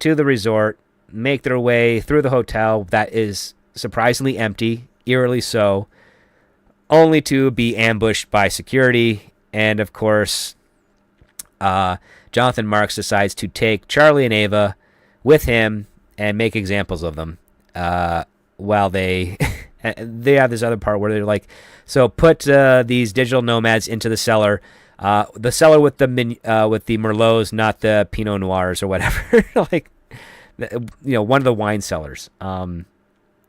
to the resort, make their way through the hotel that is surprisingly empty, eerily so, only to be ambushed by security. And, of course, Jonathan Marks decides to take Charlie and Ava with him and make examples of them while they have this other part where they're like, so put these digital nomads into the cellar with the Merlots, not the Pinot Noirs or whatever, like, one of the wine cellars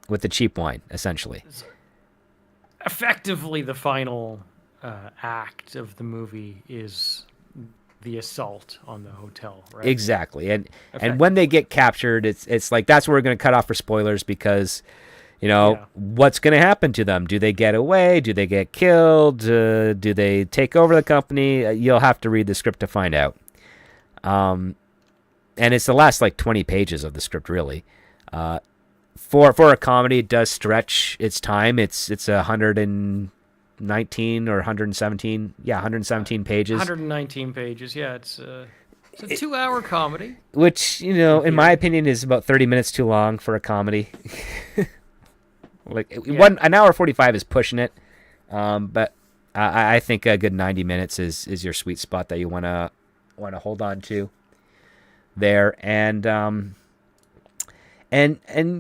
with the cheap wine, essentially. Effectively, the final act of the movie is the assault on the hotel, right? Exactly. And when they get captured, it's like that's where we're going to cut off for spoilers, because what's going to happen to them? Do they get away? Do they get killed? Do they take over the company? You'll have to read the script to find out. And it's the last 20 pages of the script, really. For a comedy, it does stretch its time. It's 119 or 117. Yeah, 117 pages. 119 pages. Yeah, it's a 2-hour comedy. Which, in my opinion, is about 30 minutes too long for a comedy. An hour 45 is pushing it. But I think a good 90 minutes is your sweet spot that you want to hold on to there. And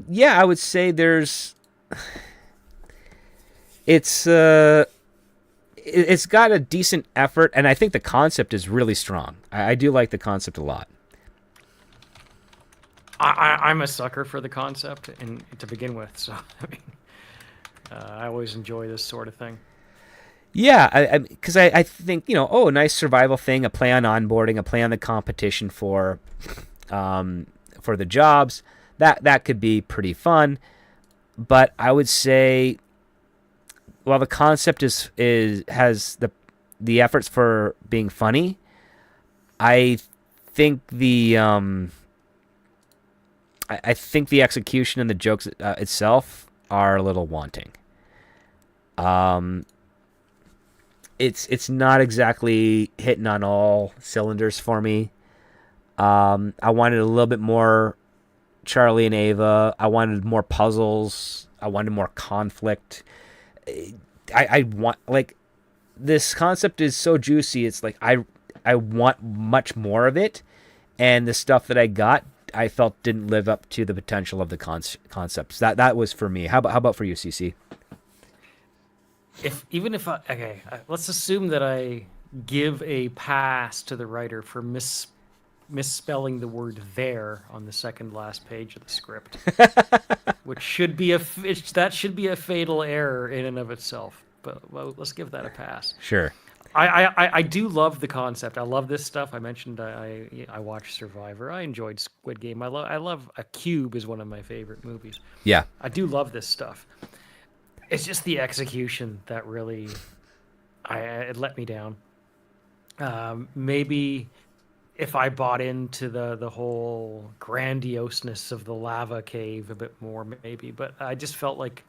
yeah, I would say it's got a decent effort, and I think the concept is really strong. I do like the concept a lot. I'm a sucker for the concept and to begin with, so I always enjoy this sort of thing. Yeah, because I think a nice survival thing, a play on onboarding, a play on the competition for the jobs. That could be pretty fun, but I would say, while the concept has the efforts for being funny, I think the execution and the jokes itself are a little wanting. It's not exactly hitting on all cylinders for me. I wanted a little bit more Charlie and Ava. I wanted more puzzles. I wanted more conflict. I want, this concept is so juicy. It's like I want much more of it, and the stuff that I got, I felt didn't live up to the potential of the concepts. That was for me. How about for you, CC? Let's assume that I give a pass to the writer for misspelling the word "there" on the second last page of the script, which should be a fatal error in and of itself. But let's give that a pass. Sure. I do love the concept. I love this stuff. I mentioned I watched Survivor. I enjoyed Squid Game. I love A Cube is one of my favorite movies. Yeah. I do love this stuff. It's just the execution that really it let me down. Maybe if I bought into the whole grandioseness of the lava cave a bit more, maybe. But I just felt like,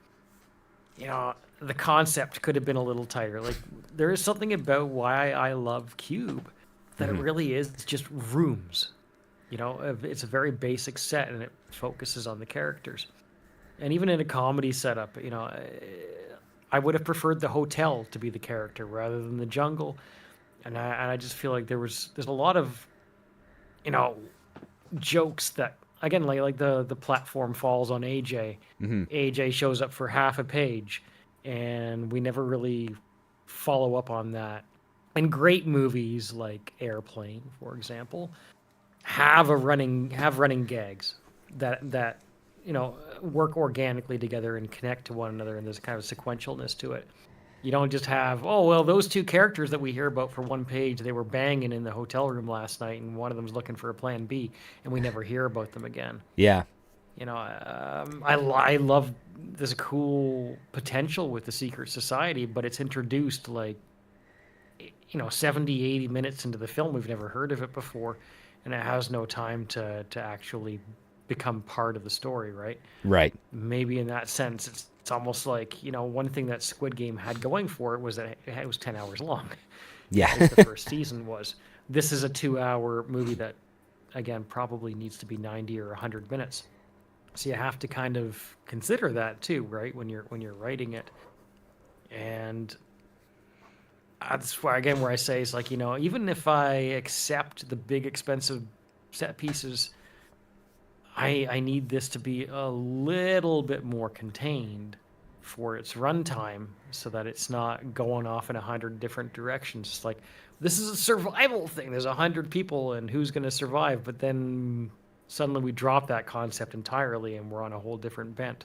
the concept could have been a little tighter. Like, there is something about why I love Cube that it really is just rooms. It's a very basic set, and it focuses on the characters. And even in a comedy setup, I would have preferred the hotel to be the character rather than the jungle. And I just feel like there's a lot of, jokes that, again, like the platform falls on AJ. AJ shows up for half a page, and we never really follow up on that. And great movies like Airplane, for example, have running gags that work organically together and connect to one another, and there's kind of sequentialness to it. You don't just have, oh, well, those two characters that we hear about for one page, they were banging in the hotel room last night, and one of them's looking for a plan B, and we never hear about them again. Yeah. I love, there's a cool potential with the Secret Society, but it's introduced 70, 80 minutes into the film. We've never heard of it before, and it has no time to actually become part of the story, right? Right. Maybe in that sense, it's almost like, one thing that Squid Game had going for it was that it was 10 hours long. Yeah. At least the first season was. This is a 2-hour movie that, again, probably needs to be 90 or 100 minutes. So you have to kind of consider that too, right? When you're writing it. And that's why, again, where I say it's like, even if I accept the big expensive set pieces, I need this to be a little bit more contained for its runtime, so that it's not going off in 100 different directions. It's like, this is a survival thing. There's 100 people, and who's going to survive? But then suddenly we drop that concept entirely, and we're on a whole different bent.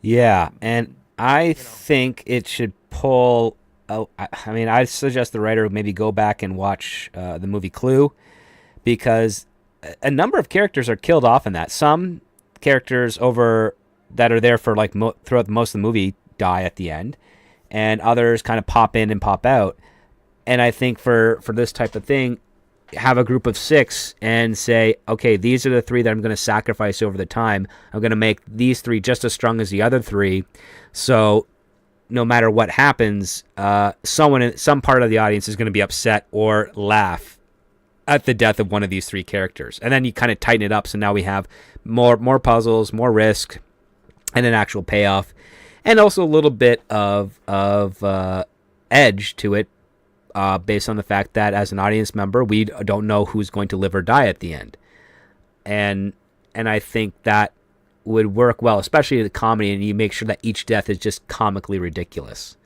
Yeah, and I think it should pull. I suggest the writer maybe go back and watch the movie Clue, because a number of characters are killed off in that. Some characters that are there for throughout most of the movie die at the end, and others kind of pop in and pop out. And I think for this type of thing, have a group of 6 and say, okay, these are the 3 that I'm going to sacrifice over the time. I'm going to make these 3 just as strong as the other 3. So no matter what happens, some part of the audience is going to be upset or laugh at the death of one of these 3 characters. And then you kind of tighten it up, so now we have more puzzles, more risk, and an actual payoff, and also a little bit of edge to it, based on the fact that as an audience member, we don't know who's going to live or die at the end. And I think that would work well, especially in the comedy, and you make sure that each death is just comically ridiculous.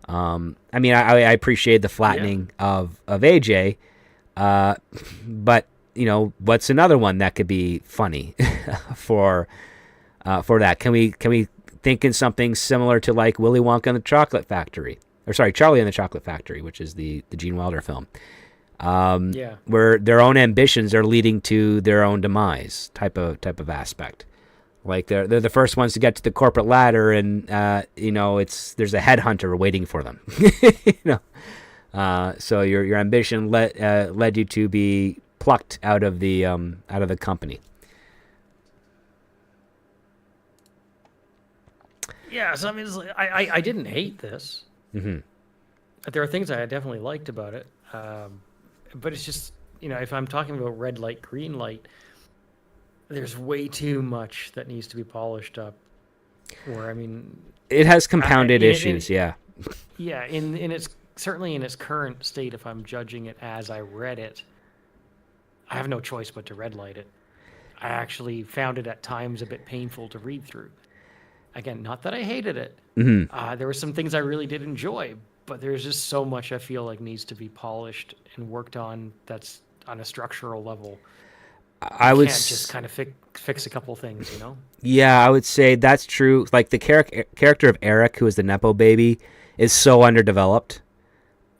I appreciate the flattening of AJ, but what's another one that could be funny for that? Can we think in something similar to like Willy Wonka and the Chocolate Factory, Charlie and the Chocolate Factory, which is the Gene Wilder film, where their own ambitions are leading to their own demise type of aspect. Like they're the first ones to get to the corporate ladder, and there's a headhunter waiting for them. So your ambition led you to be plucked out of the company. Yeah, so it's like, I didn't hate this. Mm-hmm. There are things I definitely liked about it, but it's just, if I'm talking about red light, green light, there's way too much that needs to be polished up. It has compounded issues. Yeah, in its certainly in its current state, if I'm judging it as I read it, I have no choice but to red light it. I actually found it at times a bit painful to read through. Again, not that I hated it. Mm-hmm. There were some things I really did enjoy, but there's just so much I feel like needs to be polished and worked on that's on a structural level. I can't just kind of fix a couple things, Yeah, I would say that's true. Like the character of Eric, who is the Nepo baby, is so underdeveloped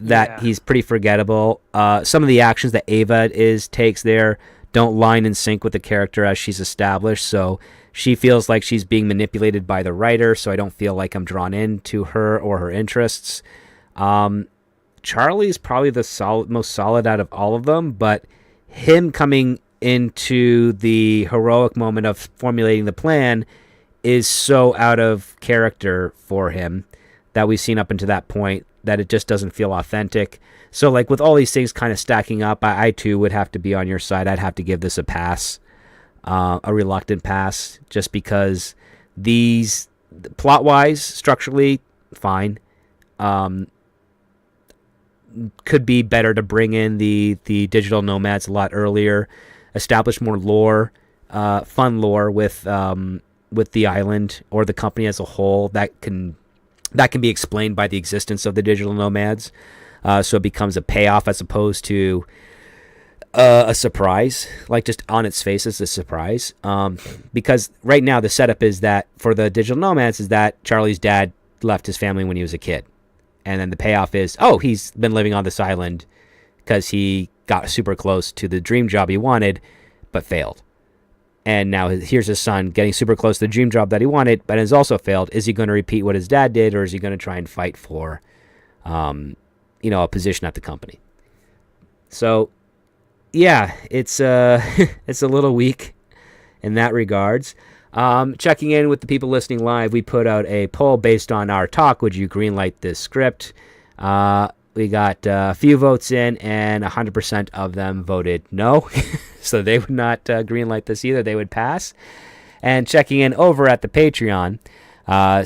that he's pretty forgettable. Some of the actions that Ava takes there don't line in sync with the character as she's established, so she feels like she's being manipulated by the writer, so I don't feel like I'm drawn into her or her interests. Charlie's probably the most solid out of all of them, but him coming into the heroic moment of formulating the plan is so out of character for him that we've seen up until that point that it just doesn't feel authentic. So, like, with all these things kind of stacking up, I too would have to be on your side. I'd have to give this a pass, a reluctant pass, just because these, plot-wise, structurally, fine. Could be better to bring in the digital nomads a lot earlier, establish more lore, fun lore with the island or the company as a whole that can be explained by the existence of the digital nomads. So it becomes a payoff as opposed to a surprise, like just on its face it's a surprise. Because right now the setup is that for the digital nomads is that Charlie's dad left his family when he was a kid. And then the payoff is, oh, he's been living on this island because he got super close to the dream job he wanted, but failed. And now here's his son getting super close to the dream job that he wanted, but has also failed. Is he going to repeat what his dad did, or is he going to try and fight for, a position at the company? So, yeah, it's it's a little weak in that regards. Checking in with the people listening live, we put out a poll based on our talk. Would you greenlight this script? We got a few votes in, and 100% of them voted no. So they would not greenlight this either. They would pass. And checking in over at the Patreon,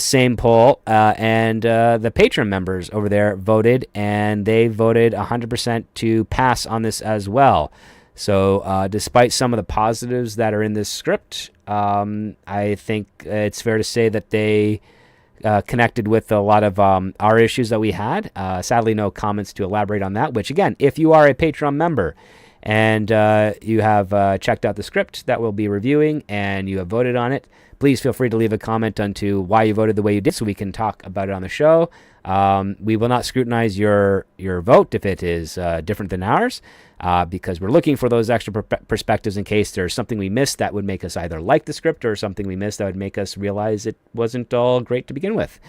same poll, and the Patreon members over there voted, and they voted 100% to pass on this as well. So despite some of the positives that are in this script, I think it's fair to say that they connected with a lot of our issues that we had. Sadly, no comments to elaborate on that, which, again, if you are a Patreon member and you have checked out the script that we'll be reviewing and you have voted on it, please feel free to leave a comment onto why you voted the way you did so we can talk about it on the show. We will not scrutinize your vote if it is different than ours, because we're looking for those extra perspectives in case there's something we missed that would make us either like the script or something we missed that would make us realize it wasn't all great to begin with.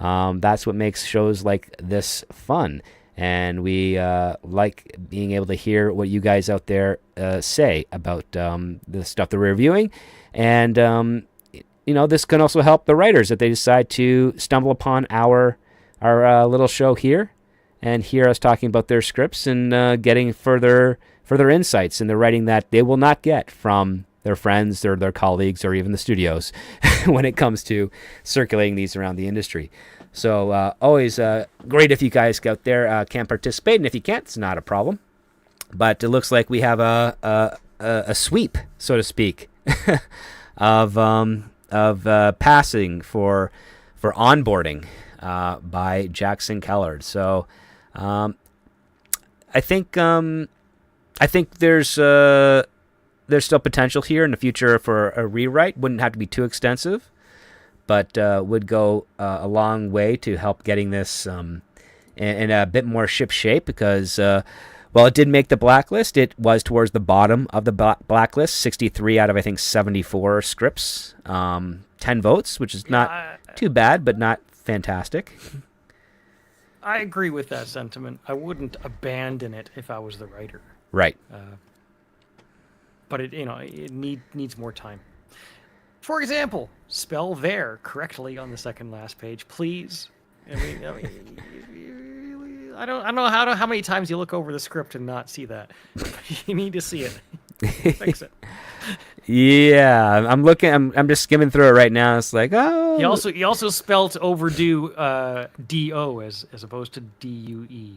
That's what makes shows like this fun. And we like being able to hear what you guys out there say about the stuff that we're reviewing. And, this can also help the writers if they decide to stumble upon our little show here and hear us talking about their scripts and getting further insights in the writing that they will not get from their friends or their colleagues or even the studios when it comes to circulating these around the industry. So always great if you guys out there can participate, and if you can't, it's not a problem. But it looks like we have a sweep, so to speak, of passing for onboarding by Jackson Kellard. So I think there's still potential here in the future for a rewrite. Wouldn't have to be too extensive, but would go a long way to help getting this in a bit more ship shape, because while it did make the blacklist, it was towards the bottom of the blacklist, 63 out of, I think, 74 scripts, 10 votes, which is not too bad, but not fantastic. I agree with that sentiment. I wouldn't abandon it if I was the writer. Right. But it needs more time. For example, spell there correctly on the second last page, please. I don't know how many times you look over the script and not see that. You need to see it. Fix it. Yeah, I'm looking. I'm just skimming through it right now. It's like, oh. He also spelt overdue D-O as opposed to D-U-E.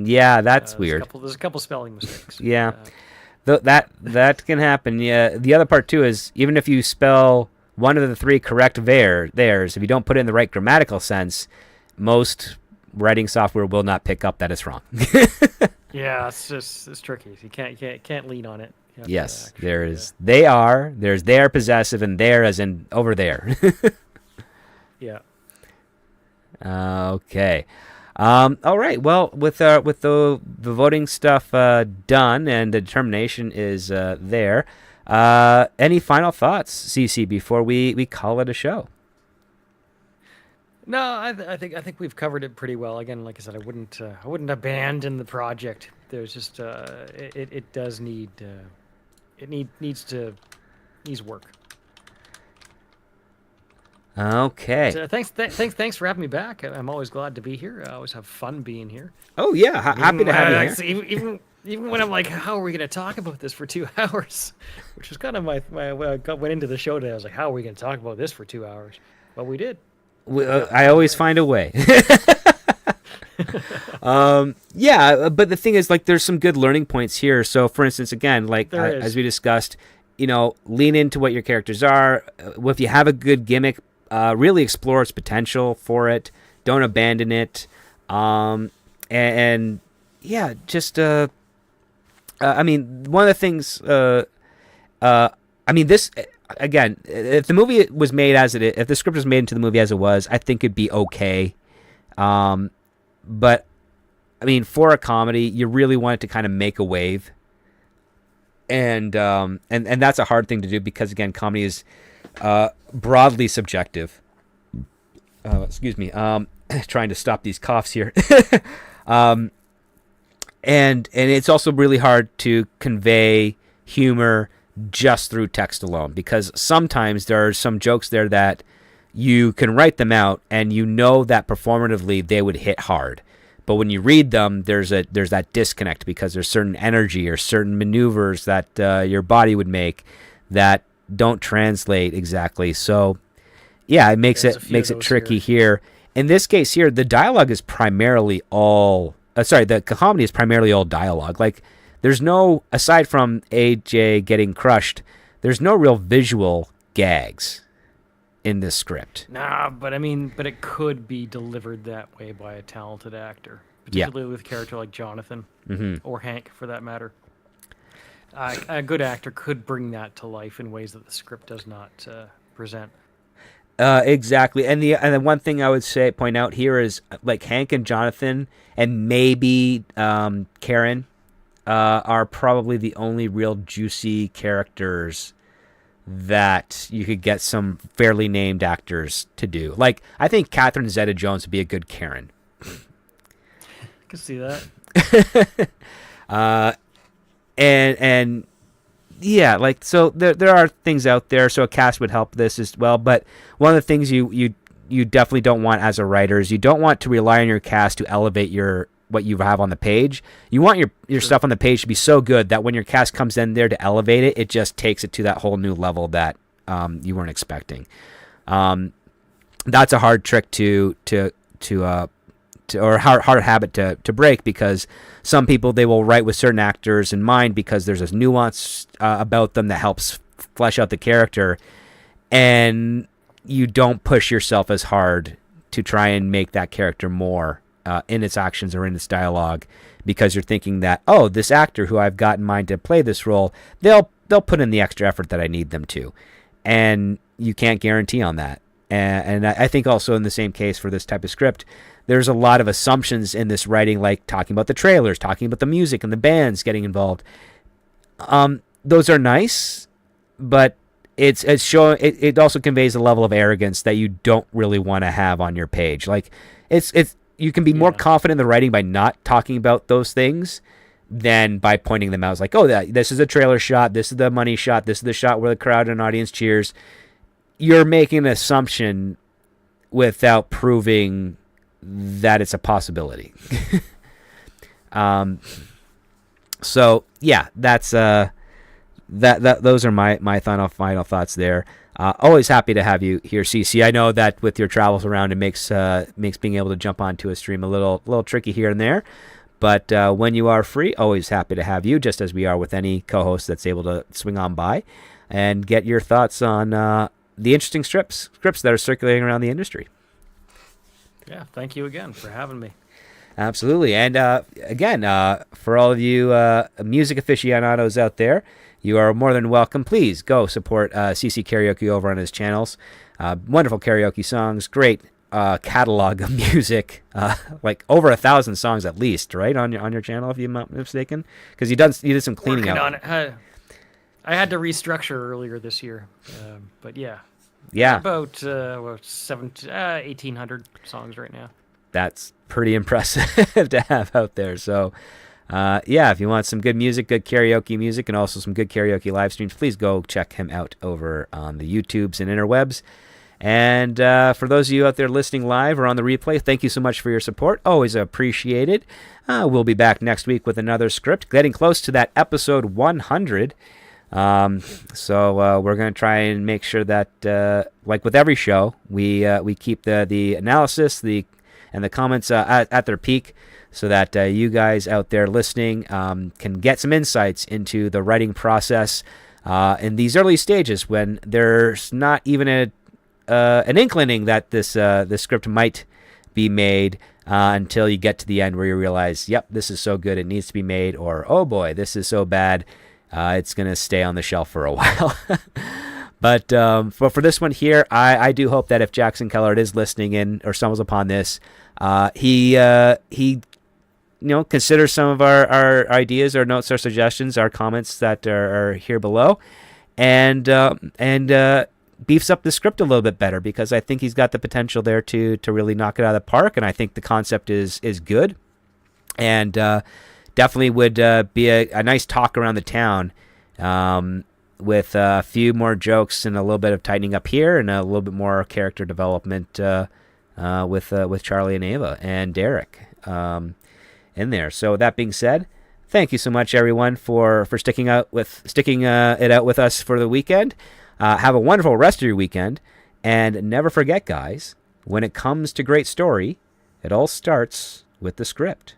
Yeah, that's weird. There's a couple spelling mistakes. Yeah. That can happen. Yeah. The other part too is even if you spell one of the three correct theirs, if you don't put it in the right grammatical sense, most writing software will not pick up that it's wrong. Yeah, it's tricky. You can't lean on it. Yes, there's they are possessive, and there as in over there. Yeah. Okay. All right. Well, with the voting stuff done and the determination is there, any final thoughts, CC, before we call it a show? No, I think we've covered it pretty well. Again, like I said, I wouldn't abandon the project. There's just it does need needs work. Okay. So thanks for having me back. I'm always glad to be here. I always have fun being here. Oh yeah, happy to have you here. Even when I'm like, how are we going to talk about this for 2 hours? Which was kind of my when I went into the show today. I was like, how are we going to talk about this for 2 hours? But we did. I always find a way. Yeah, but the thing is, like, there's some good learning points here. So, for instance, again, like as we discussed, lean into what your characters are. If you have a good gimmick, really explore its potential for it. Don't abandon it. And yeah, just I mean, one of the things. I mean, this again. If the movie was made as it is, if the script was made into the movie as it was, I think it'd be okay. But I mean, for a comedy, you really want it to kind of make a wave, and that's a hard thing to do because again, comedy is broadly subjective. Excuse me. Trying to stop these coughs here. And it's also really hard to convey humor just through text alone because sometimes there are some jokes there that you can write them out and that performatively they would hit hard. But when you read them, there's that disconnect because there's certain energy or certain maneuvers that your body would make that don't translate exactly. So yeah, it makes it tricky here. In this case here, the dialogue is primarily all the comedy is primarily all dialogue. Like, there's no, aside from AJ getting crushed, there's no real visual gags in this script. Nah, but it could be delivered that way by a talented actor, particularly with a character like Jonathan or Hank, for that matter. A good actor could bring that to life in ways that the script does not present. Exactly, and the one thing I would point out here is like Hank and Jonathan and maybe Karen are probably the only real juicy characters that you could get some fairly named actors to do. Like, I think Catherine Zeta-Jones would be a good Karen. I can see that. And yeah, like, so there are things out there, so a cast would help this as well. But one of the things you definitely don't want as a writer is you don't want to rely on your cast to elevate what you have on the page. You want your stuff on the page to be so good that when your cast comes in there to elevate it, it just takes it to that whole new level that you weren't expecting. That's a hard trick or hard habit to break because some people, they will write with certain actors in mind because there's this nuance about them that helps flesh out the character, and you don't push yourself as hard to try and make that character more in its actions or in its dialogue because you're thinking that, oh, this actor who I've got in mind to play this role, they'll put in the extra effort that I need them to, and you can't guarantee on that. And I think also in the same case for this type of script, there's a lot of assumptions in this writing, like talking about the trailers, talking about the music and the bands getting involved. Those are nice, but it's showing. It also conveys a level of arrogance that you don't really want to have on your page. Like, it's you can be more confident in the writing by not talking about those things than by pointing them out. It's like, oh, this is a trailer shot. This is the money shot. This is the shot where the crowd and audience cheers. You're making an assumption without proving that it's a possibility. So yeah, that's those are my final thoughts there. Always happy to have you here, CC. I know that with your travels around, it makes being able to jump onto a stream a little tricky here and there. But when you are free, always happy to have you, just as we are with any co-host that's able to swing on by and get your thoughts on the interesting scripts that are circulating around the industry. Yeah, thank you again for having me. Absolutely. And again, for all of you music aficionados out there, you are more than welcome. Please go support CC Karaoke over on his channels. Wonderful karaoke songs, great catalog of music, like over 1,000 songs at least, right, on your channel, if I'm not mistaken, because you did some cleaning Working out. on it. I had to restructure earlier this year, but yeah, Yeah, About 1,800 songs right now. that's pretty impressive to have out there. So, yeah, if you want some good music, good karaoke music, and also some good karaoke live streams, please go check him out over on the YouTubes and interwebs. And for those of you out there listening live or on the replay, thank you so much for your support. Always appreciated. We'll be back next week with another script, getting close to that episode 100. So we're going to try and make sure that, like with every show, we keep the analysis and the comments at their peak, so that you guys out there listening can get some insights into the writing process in these early stages when there's not even an inkling that this script might be made until you get to the end, where you realize, yep, this is so good it needs to be made, or oh boy, this is so bad it's going to stay on the shelf for a while. But for this one here, I do hope that if Jackson Kellard is listening in or stumbles upon this, he considers some of our ideas, our notes, our suggestions, our comments that are here below, and beefs up the script a little bit better, because I think he's got the potential there to really knock it out of the park, and I think the concept is good, and definitely would be a nice talk around the town, with a few more jokes and a little bit of tightening up here and a little bit more character development with Charlie and Ava and Derek in there. So that being said, thank you so much, everyone, for sticking it out with us for the weekend. Have a wonderful rest of your weekend, and never forget, guys, when it comes to great story, it all starts with the script.